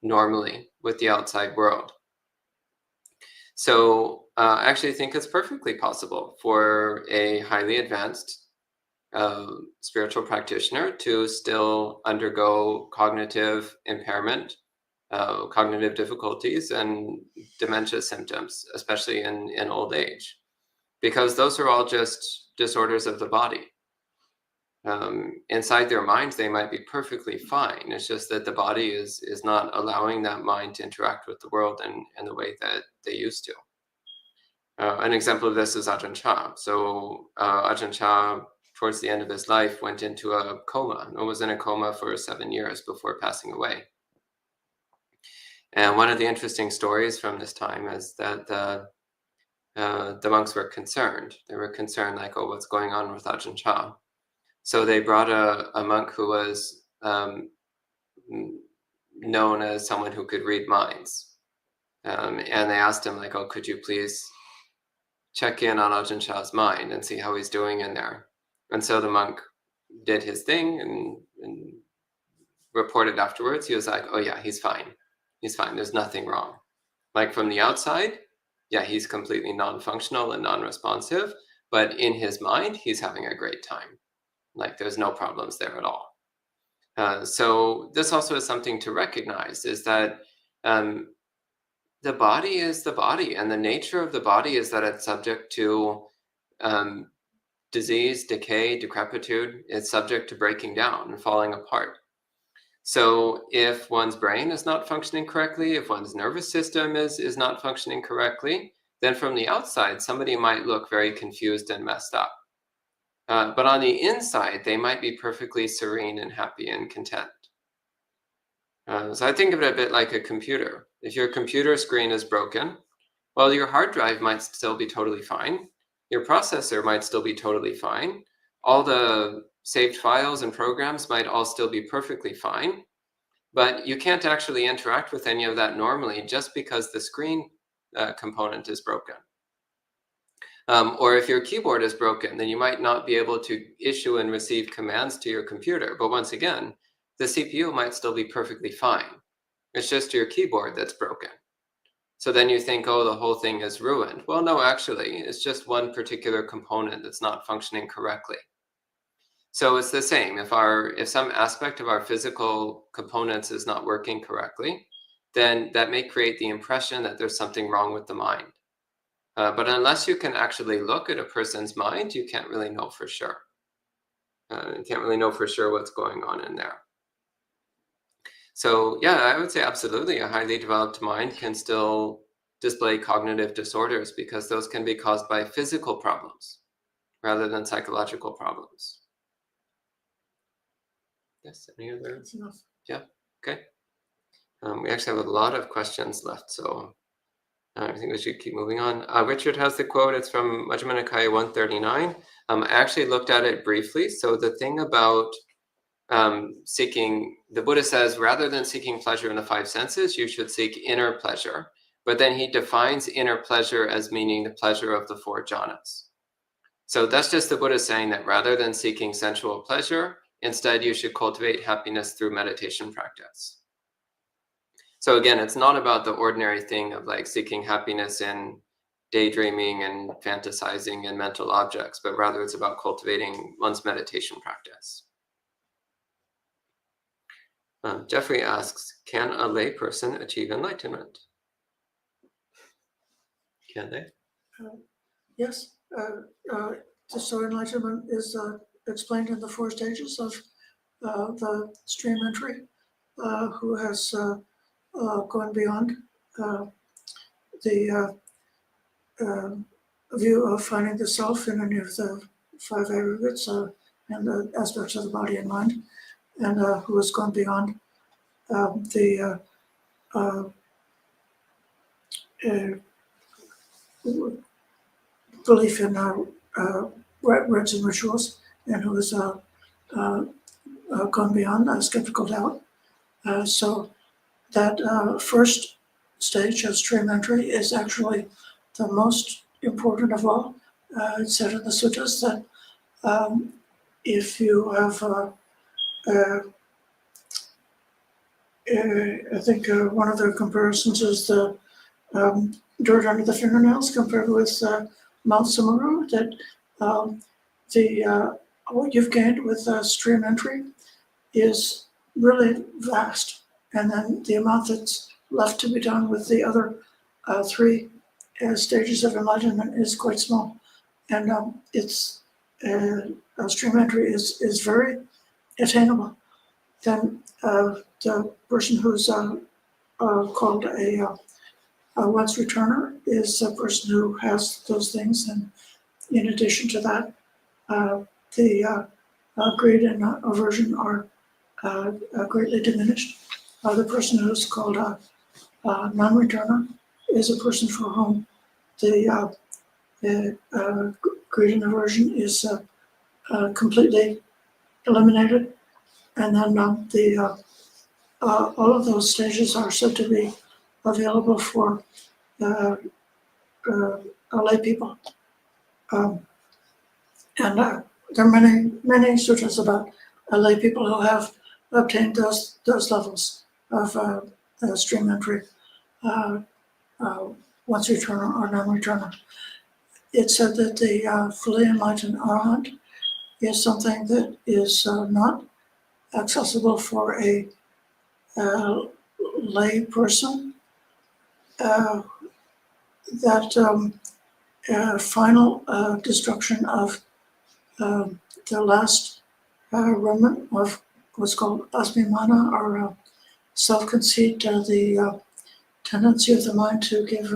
normally with the outside world. So I actually think it's perfectly possible for a highly advanced spiritual practitioner to still undergo cognitive impairment, cognitive difficulties, and dementia symptoms, especially in old age, because those are all just disorders of the body. inside their minds, they might be perfectly fine. It's just that the body is not allowing that mind to interact with the world in the way that they used to. An example of this is Ajahn Chah. So Ajahn Chah, towards the end of his life, went into a coma and was in a coma for 7 years before passing away. And one of the interesting stories from this time is that the monks were concerned. They were concerned, like, oh, what's going on with Ajahn Chah? So they brought a monk who was known as someone who could read minds. And they asked him, like, oh, could you please check in on Ajahn Chah's mind and see how he's doing in there? And so the monk did his thing and reported afterwards. He was like, oh yeah, he's fine. He's fine. There's nothing wrong. Like from the outside, yeah, he's completely non-functional and non-responsive, but in his mind, he's having a great time. Like there's no problems there at all. So this also is something to recognize, is that the body is the body, and the nature of the body is that it's subject to disease, decay, decrepitude. It's subject to breaking down and falling apart. So if one's brain is not functioning correctly, if one's nervous system is not functioning correctly, then from the outside, somebody might look very confused and messed up. But on the inside, they might be perfectly serene and happy and content. So I think of it a bit like a computer. If your computer screen is broken, well, your hard drive might still be totally fine. Your processor might still be totally fine. All the saved files and programs might all still be perfectly fine, but you can't actually interact with any of that normally just because the screen component is broken. Or if your keyboard is broken, then you might not be able to issue and receive commands to your computer. But once again, the CPU might still be perfectly fine. It's just your keyboard that's broken. So then you think, oh, the whole thing is ruined. Well, no, actually, it's just one particular component that's not functioning correctly. So it's the same. If some aspect of our physical components is not working correctly, then that may create the impression that there's something wrong with the mind. But unless you can actually look at a person's mind, you can't really know for sure. You can't really know for sure what's going on in there. So yeah, I would say absolutely a highly developed mind can still display cognitive disorders because those can be caused by physical problems rather than psychological problems. Yes, any other? That's enough. Yeah, okay. We actually have a lot of questions left, so I think we should keep moving on. Richard has the quote. It's from Majjhima Nikaya 139. I actually looked at it briefly. So the thing about seeking, the Buddha says, rather than seeking pleasure in the five senses, you should seek inner pleasure. But then he defines inner pleasure as meaning the pleasure of the four jhanas. So that's just the Buddha saying that rather than seeking sensual pleasure, instead you should cultivate happiness through meditation practice. So again, it's not about the ordinary thing of like seeking happiness in daydreaming and fantasizing and mental objects, but rather it's about cultivating one's meditation practice. Jeffrey asks, can a lay person achieve enlightenment? Can they? Yes. So enlightenment is explained in the 4 stages of the stream entry, who has gone beyond the view of finding the self in any of the 5 aggregates and the aspects of the body and mind, and who has gone beyond the belief in rites and rituals, and who has gone beyond skeptical doubt. So that first stage of stream entry is actually the most important of all. It's said in the suttas that if you have, I think one of the comparisons is the dirt under the fingernails compared with Mount Sumeru, that what you've gained with stream entry is really vast, and then the amount that's left to be done with the other 3 stages of enlightenment is quite small, and it's stream entry is very attainable, then the person who's called a once returner is a person who has those things, and in addition to that, the greed and aversion are greatly diminished. The person who's called a non-returner is a person for whom the greed and aversion is completely eliminated, and then all of those stages are said to be available for lay people. And there are many sutras about lay people who have obtained those levels of stream entry, once returner or non-returner. It said that the fully enlightened arhat is something that is not accessible for a lay person. That final destruction of the last remnant of what's called asmimana, or self-conceit, the tendency of the mind to give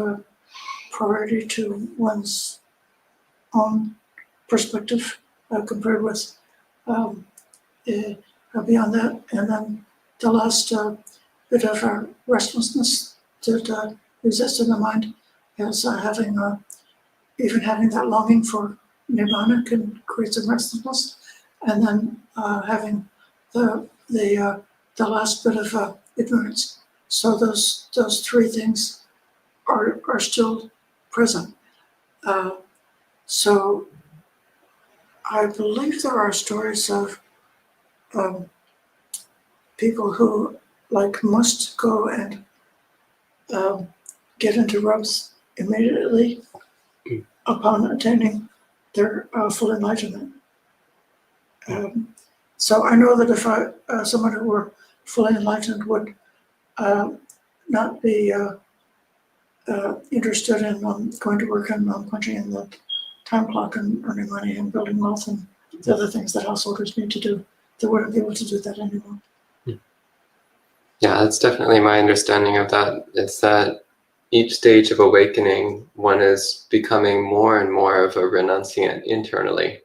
priority to one's own perspective compared with beyond that, and then the last bit of restlessness that exists in the mind is even having that longing for nibbana can create some restlessness, and then having the last bit of ignorance. So those three things are still present. So I believe there are stories of people who must go and get into robes immediately upon attaining their full enlightenment. So I know that if someone who were fully enlightened would not be interested in going to work and punching in the time clock and earning money and building wealth and the other things that householders need to do, they wouldn't be able to do that anymore. Yeah, that's definitely my understanding of that. It's that each stage of awakening, one is becoming more and more of a renunciant internally.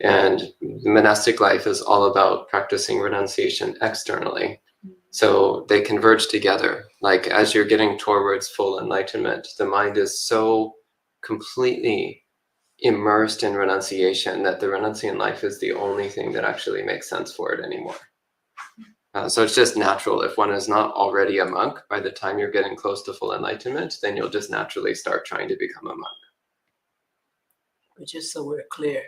And the monastic life is all about practicing renunciation externally. So they converge together. Like as you're getting towards full enlightenment, the mind is so completely immersed in renunciation that the renunciant life is the only thing that actually makes sense for it anymore. So it's just natural. If one is not already a monk, by the time you're getting close to full enlightenment, then you'll just naturally start trying to become a monk. But just so we're clear,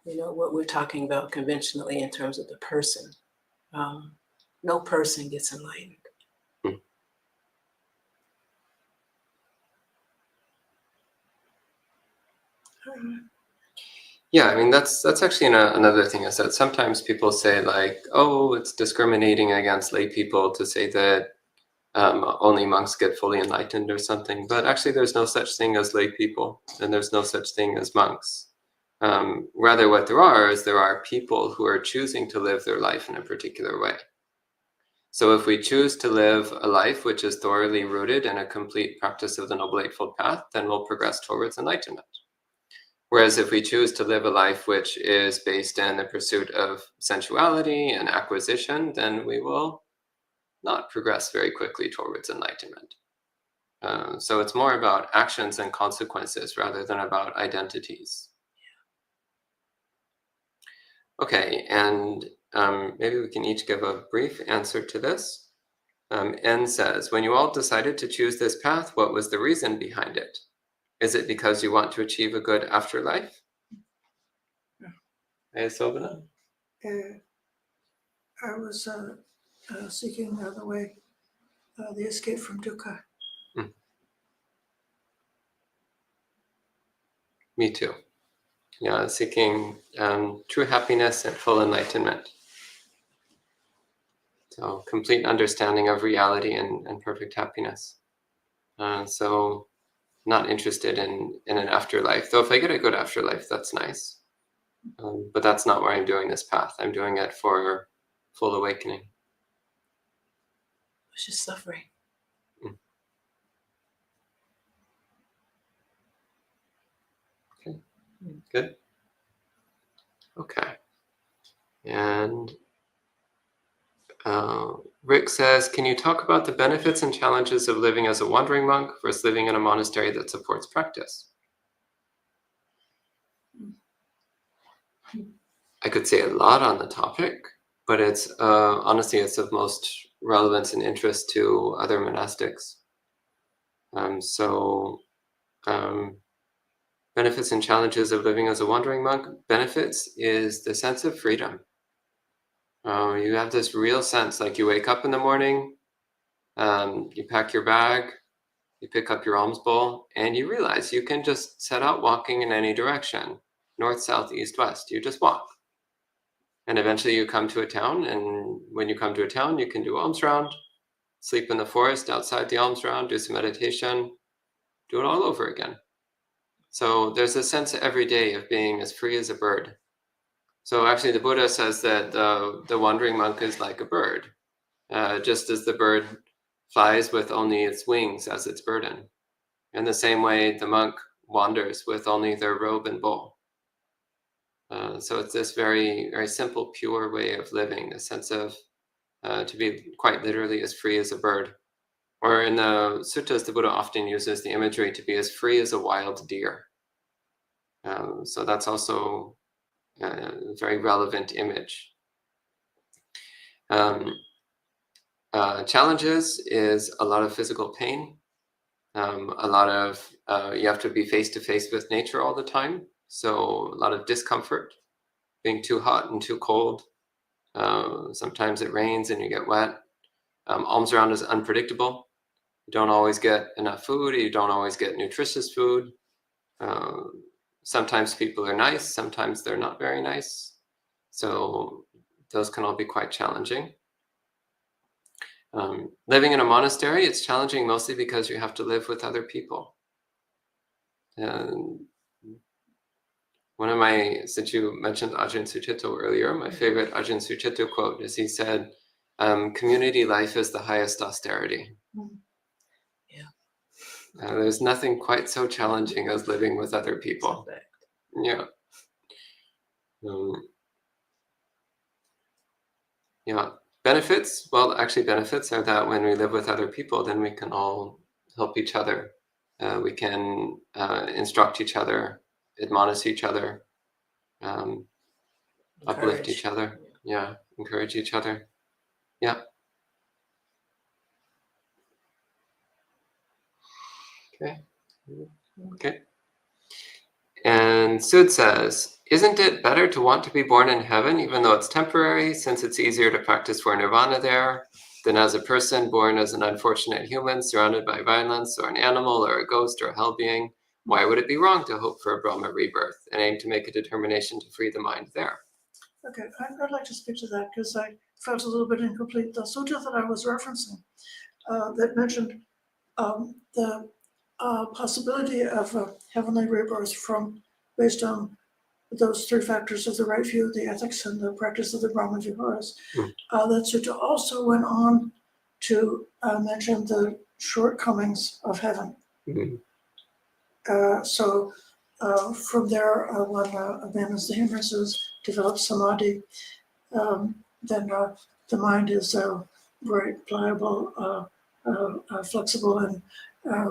what we're talking about conventionally in terms of the person, no person gets enlightened. Yeah, I mean, that's actually another thing is that sometimes people say oh, it's discriminating against lay people to say that only monks get fully enlightened or something. But actually, there's no such thing as lay people, and there's no such thing as monks. Rather, what there are people who are choosing to live their life in a particular way. So if we choose to live a life which is thoroughly rooted in a complete practice of the Noble Eightfold Path, then we'll progress towards enlightenment. Whereas if we choose to live a life which is based in the pursuit of sensuality and acquisition, then we will not progress very quickly towards enlightenment. So it's more about actions and consequences rather than about identities. Okay, and maybe we can each give a brief answer to this. N says, when you all decided to choose this path, what was the reason behind it? Is it because you want to achieve a good afterlife? Sobana? I was seeking the way, the escape from dukkha. Me too. Yeah, seeking true happiness and full enlightenment. So complete understanding of reality and perfect happiness. So not interested in an afterlife. Though if I get a good afterlife, that's nice. But that's not why I'm doing this path. I'm doing it for full awakening. It's just suffering. Okay, good. Okay. And Rick says, can you talk about the benefits and challenges of living as a wandering monk versus living in a monastery that supports practice? I could say a lot on the topic, but it's honestly, it's of most relevance and interest to other monastics. Benefits and challenges of living as a wandering monk. Benefits is the sense of freedom. You have this real sense, like you wake up in the morning, you pack your bag, you pick up your alms bowl, and you realize you can just set out walking in any direction, north, south, east, west. You just walk. And eventually you come to a town, and when you come to a town, you can do alms round, sleep in the forest outside the alms round, do some meditation, do it all over again. So there's a sense every day of being as free as a bird. So actually the Buddha says that the wandering monk is like a bird, just as the bird flies with only its wings as its burden. In the same way, the monk wanders with only their robe and bowl. So it's this very, very simple, pure way of living, the sense of to be quite literally as free as a bird. Or in the suttas, the Buddha often uses the imagery to be as free as a wild deer. So that's also a very relevant image. Challenges is a lot of physical pain. A lot of, you have to be face to face with nature all the time. So a lot of discomfort, being too hot and too cold. Sometimes it rains and you get wet. Alms round is unpredictable. You don't always get enough food. You don't always get nutritious food. Sometimes people are nice. Sometimes they're not very nice. So those can all be quite challenging. Living in a monastery, it's challenging mostly because you have to live with other people. And one of my, since you mentioned Ajahn Sucitto earlier, my favorite Ajahn Sucitto quote is he said, community life is the highest austerity. Yeah. There's nothing quite so challenging as living with other people. Yeah. Yeah. Benefits, well, actually benefits are that when we live with other people, then we can all help each other. We can instruct each other, admonish each other, uplift each other. Yeah, encourage each other. Yeah. Okay. And Sud says, isn't it better to want to be born in heaven, even though it's temporary, since it's easier to practice for nirvana there, than as a person born as an unfortunate human, surrounded by violence, or an animal, or a ghost, or a hell being? Why would it be wrong to hope for a Brahma rebirth and aim to make a determination to free the mind there? Okay, I'd like to speak to that because I felt a little bit incomplete. The sutta that I was referencing that mentioned the possibility of a heavenly rebirth based on those three factors of the right view, the ethics, and the practice of the Brahma Viharas. That sutta also went on to mention the shortcomings of heaven. So from there, one abandons the hindrances, develops samadhi, then the mind is very pliable, flexible, and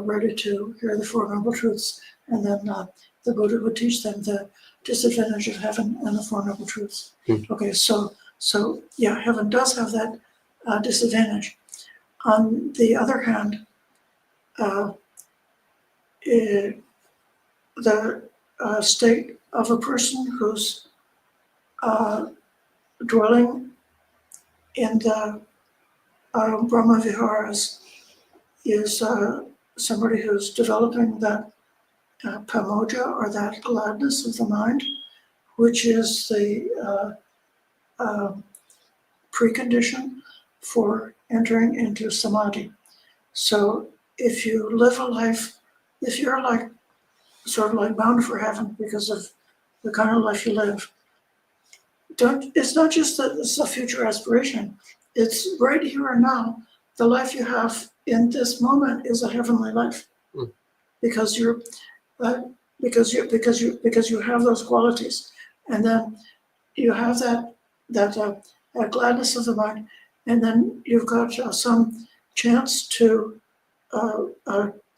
ready to hear the Four Noble Truths. And then the Buddha would teach them the disadvantage of heaven and the Four Noble Truths. Okay, so yeah, heaven does have that disadvantage. On the other hand, the state of a person who's dwelling in the Brahma Viharas is somebody who's developing that pamoja, or that gladness of the mind, which is the precondition for entering into samadhi. So if you live a life, if you're like sort of like bound for heaven because of the kind of life you live, it's not just that it's a future aspiration. It's right here and now. The life you have in this moment is a heavenly life, because you have those qualities, and then you have that gladness of the mind, and then you've got some chance to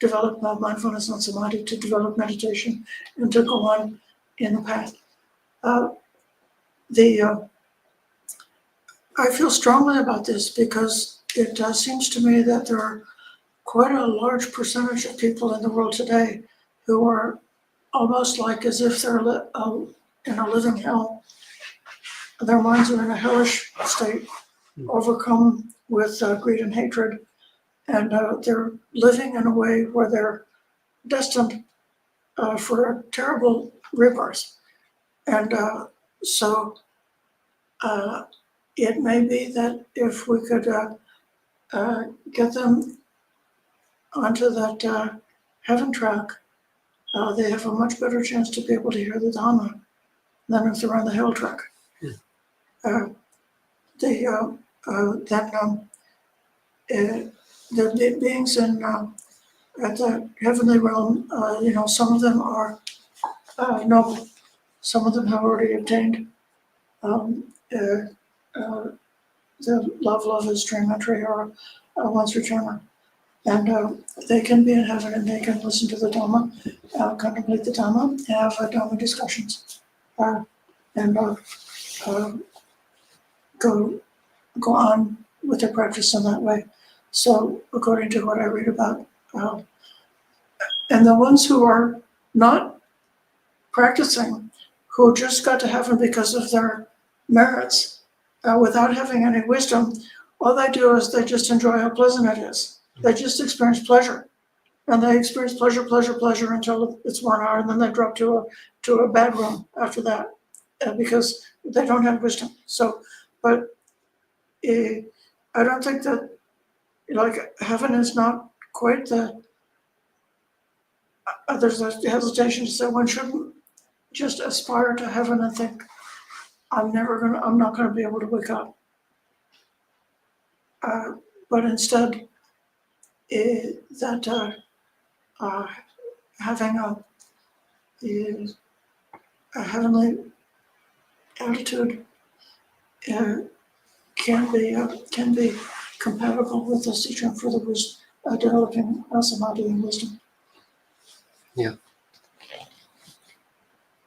develop mindfulness and samadhi, to develop meditation, and to go on in the path. I feel strongly about this because it seems to me that there are quite a large percentage of people in the world today who are almost like as if they're in a living hell. Their minds are in a hellish state, overcome with greed and hatred, and they're living in a way where they're destined for a terrible rebirth. And so it may be that if we could get them onto that heaven track, they have a much better chance to be able to hear the Dhamma than if they're on the hell track. The beings in at the heavenly realm, some of them are noble, some of them have already obtained the love is dream entry or once returner. And they can be in heaven and they can listen to the Dhamma, contemplate the Dhamma, have Dhamma discussions, and go on with their practice in that way. So according to what I read about, and the ones who are not practicing, who just got to heaven because of their merits, without having any wisdom, all they do is they just enjoy how pleasant it is. They just experience pleasure, and they experience pleasure until it's worn out, and then they drop to a bad room after that, because they don't have wisdom. So, but I don't think that heaven is not quite the. There's a hesitation to say one shouldn't just aspire to heaven and think, I'm not gonna be able to wake up. But instead, having a heavenly attitude can be compatible with the teaching for the developing samadhi and wisdom. Yeah.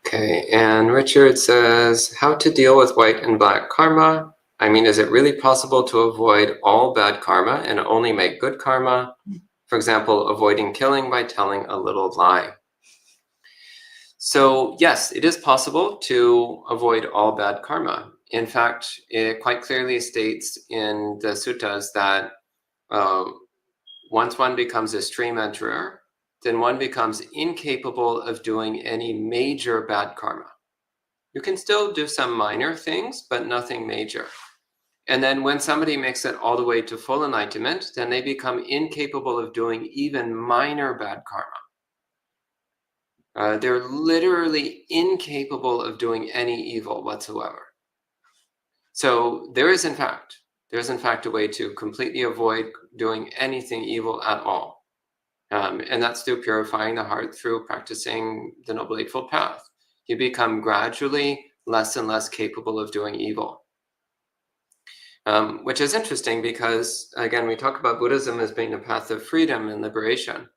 Okay, and Richard says, how to deal with white and black karma? I mean, is it really possible to avoid all bad karma and only make good karma? For example, avoiding killing by telling a little lie. So yes, it is possible to avoid all bad karma. In fact, it quite clearly states in the suttas that once one becomes a stream enterer, then one becomes incapable of doing any major bad karma. You can still do some minor things, but nothing major. And then when somebody makes it all the way to full enlightenment, then they become incapable of doing even minor bad karma. They're literally incapable of doing any evil whatsoever. So there is in fact a way to completely avoid doing anything evil at all. And that's through purifying the heart, through practicing the Noble Eightfold Path. You become gradually less and less capable of doing evil. Which is interesting because, again, we talk about Buddhism as being a path of freedom and liberation.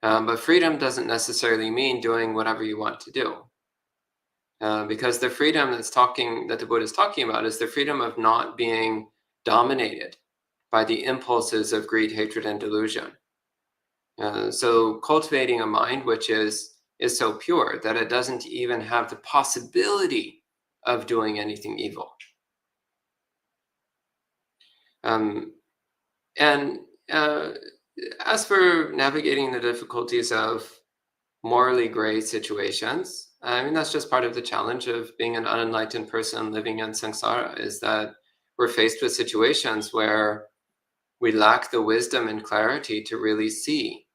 But freedom doesn't necessarily mean doing whatever you want to do. Because the freedom that the Buddha is talking about is the freedom of not being dominated by the impulses of greed, hatred, and delusion. So cultivating a mind which is so pure that it doesn't even have the possibility of doing anything evil. As for navigating the difficulties of morally gray situations, I mean, that's just part of the challenge of being an unenlightened person living in samsara, is that we're faced with situations where we lack the wisdom and clarity to really see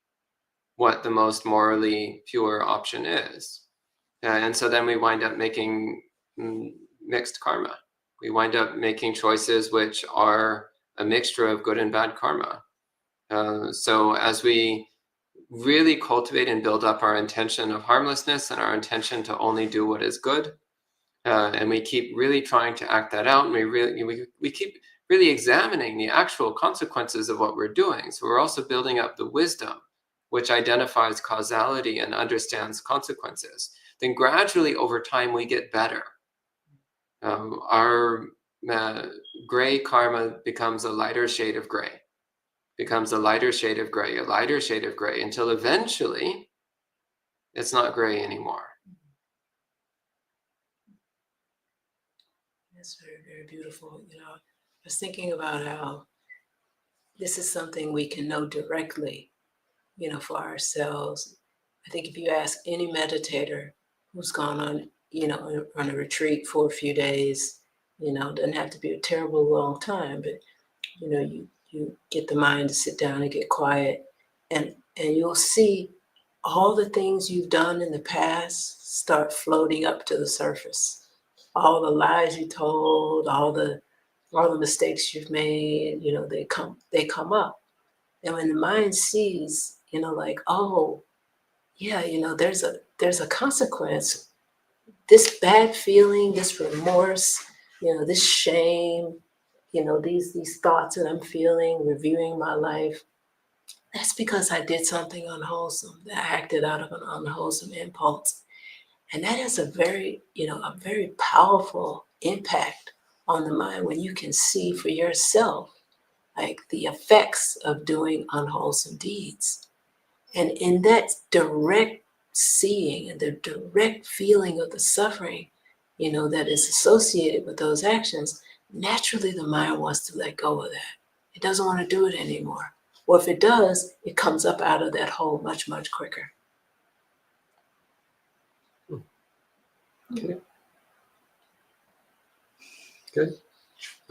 what the most morally pure option is. And so then we wind up making mixed karma. We wind up making choices which are a mixture of good and bad karma. So as we really cultivate and build up our intention of harmlessness and our intention to only do what is good, and we keep really trying to act that out, and we keep really examining the actual consequences of what we're doing. So we're also building up the wisdom which identifies causality and understands consequences. Then gradually over time we get better. Our gray karma becomes a lighter shade of gray, becomes a lighter shade of gray, a lighter shade of gray, until eventually it's not gray anymore. That's very, very beautiful. I was thinking about how this is something we can know directly, for ourselves. I think if you ask any meditator who's gone on, on a retreat for a few days, doesn't have to be a terrible long time, but, you get the mind to sit down and get quiet, and you'll see all the things you've done in the past start floating up to the surface. All the lies you told, all the mistakes you've made, they come up. And when the mind sees, like, oh, yeah, there's a consequence. This bad feeling, this remorse, this shame, these thoughts that I'm feeling, reviewing my life, that's because I did something unwholesome, that I acted out of an unwholesome impulse. And that has a very powerful impact on the mind when you can see for yourself, like, the effects of doing unwholesome deeds. And in that direct seeing and the direct feeling of the suffering, that is associated with those actions, naturally the mind wants to let go of that. It doesn't want to do it anymore. Or if it does, it comes up out of that hole much, much quicker. Okay. Good.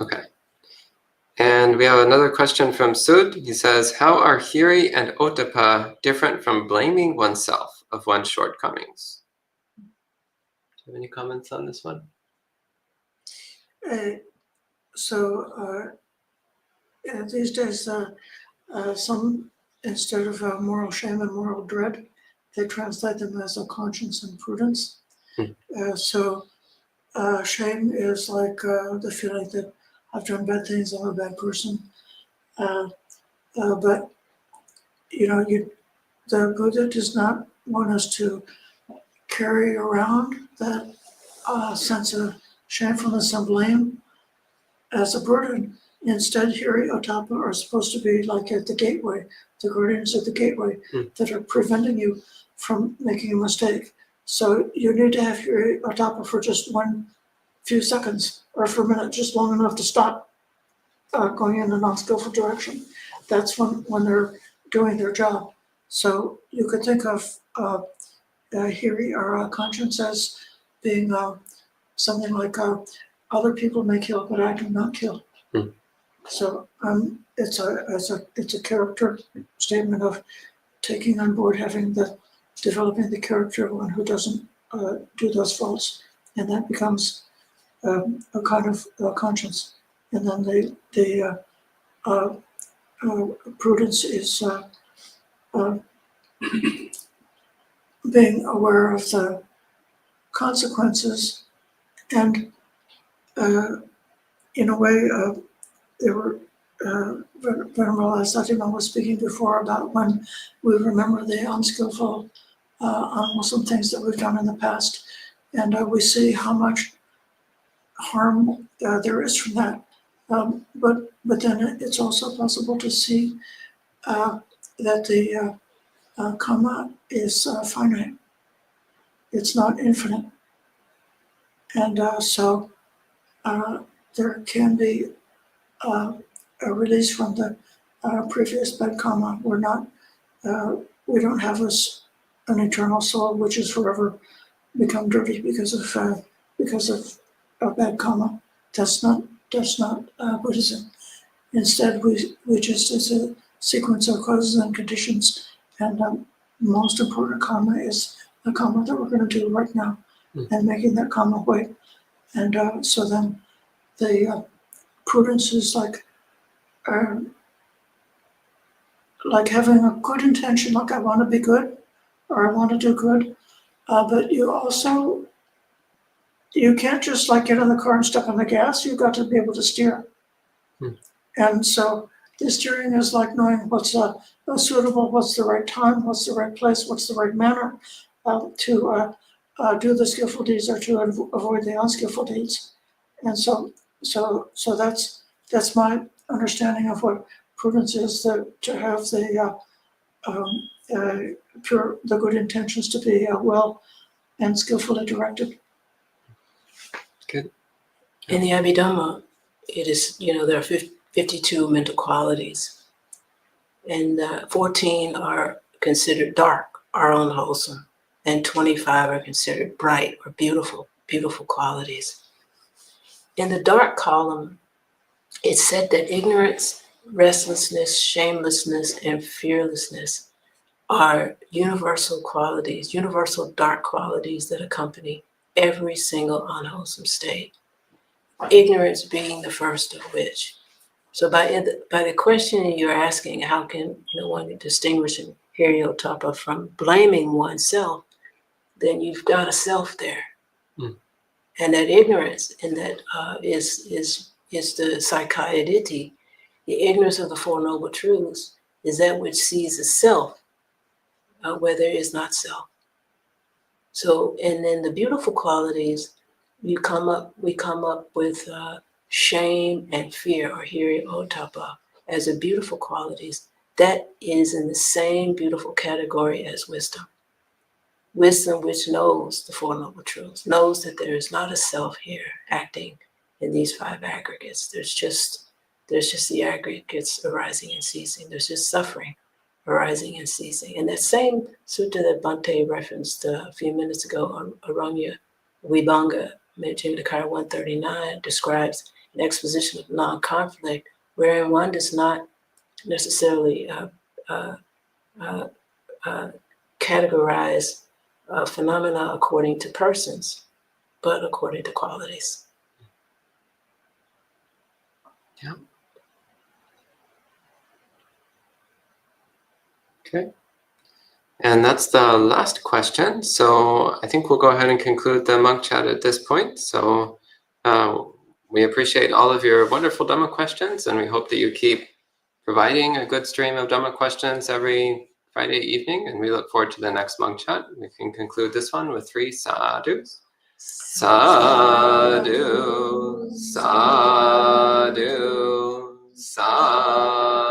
Okay. And we have another question from Sud. He says, how are Hiri and Ottappa different from blaming oneself of one's shortcomings? Do you have any comments on this one? These days, some, instead of moral shame and moral dread, they translate them as a conscience and prudence. Shame is like the feeling that I've done bad things, I'm a bad person. But the Buddha does not want us to carry around that sense of shamefulness and blame as a burden. Instead, Hiri, Ottappa are supposed to be like at the gateway, the guardians at the gateway that are preventing you from making a mistake. So you need to have Hiri, Ottappa for just few seconds or for a minute, just long enough to stop going in a non-skillful direction. That's when they're doing their job. So you could think of Hiri, our conscience, as being something like other people may kill, but I do not kill. So it's a character statement of taking on board, developing the character of one who doesn't do those faults, and that becomes a kind of conscience. And then the prudence is being aware of the consequences, and in a way, there were Venerable Satima was speaking before about when we remember the unskillful, unwholesome things that we've done in the past, and we see how much harm there is from that. But then it's also possible to see that the karma is finite. It's not infinite, and so there can be a release from the previous bad karma. We don't have an eternal soul which is forever become dirty because of bad karma. That's not Buddhism. Instead, we just, it's a sequence of causes and conditions, and most important karma is the karma that we're going to do right now, and making that karma white And so then the prudence is like having a good intention, like I want to be good or I want to do good, but you can't just like get in the car and step on the gas. You've got to be able to steer. And so the steering is like knowing what's suitable, what's the right time, what's the right place, what's the right manner to do the skillful deeds or to avoid the unskillful deeds. And so that's my understanding of what prudence is, to have the good intentions to be well and skillfully directed. Good. In the Abhidhamma, it is, there are 52 mental qualities, and 14 are considered dark or unwholesome, and 25 are considered bright or beautiful qualities. In the dark column, it's said that ignorance, restlessness, shamelessness, and fearlessness are universal qualities, universal dark qualities that accompany every single unwholesome state. Ignorance being the first of which. So by the question you're asking, how can one distinguish in Hariotapa from blaming oneself, then you've got a self there. And that ignorance, and that is the Sakkaya-ditthi, the ignorance of the Four Noble Truths, is that which sees a self where there is not self. So, and then the beautiful qualities, we come up with shame and fear, or hiri-ottappa, as the beautiful qualities. That is in the same beautiful category as wisdom. Wisdom which knows the Four Noble Truths, knows that there is not a self here acting in these five aggregates. There's just the aggregates arising and ceasing. There's just suffering arising and ceasing. And that same sutta that Bhante referenced a few minutes ago, Aranya Vibhanga, Meditative Nikaya 139, describes an exposition of non-conflict, wherein one does not necessarily categorize phenomena according to persons, but according to qualities. Yeah. Okay. And that's the last question. So I think we'll go ahead and conclude the monk chat at this point. So we appreciate all of your wonderful Dhamma questions, and we hope that you keep providing a good stream of Dhamma questions every Friday evening, and we look forward to the next monk chat. We can conclude this one with 3 sadhus. Sadhu, sadhu, sadhu.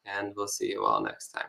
And we'll see you all next time.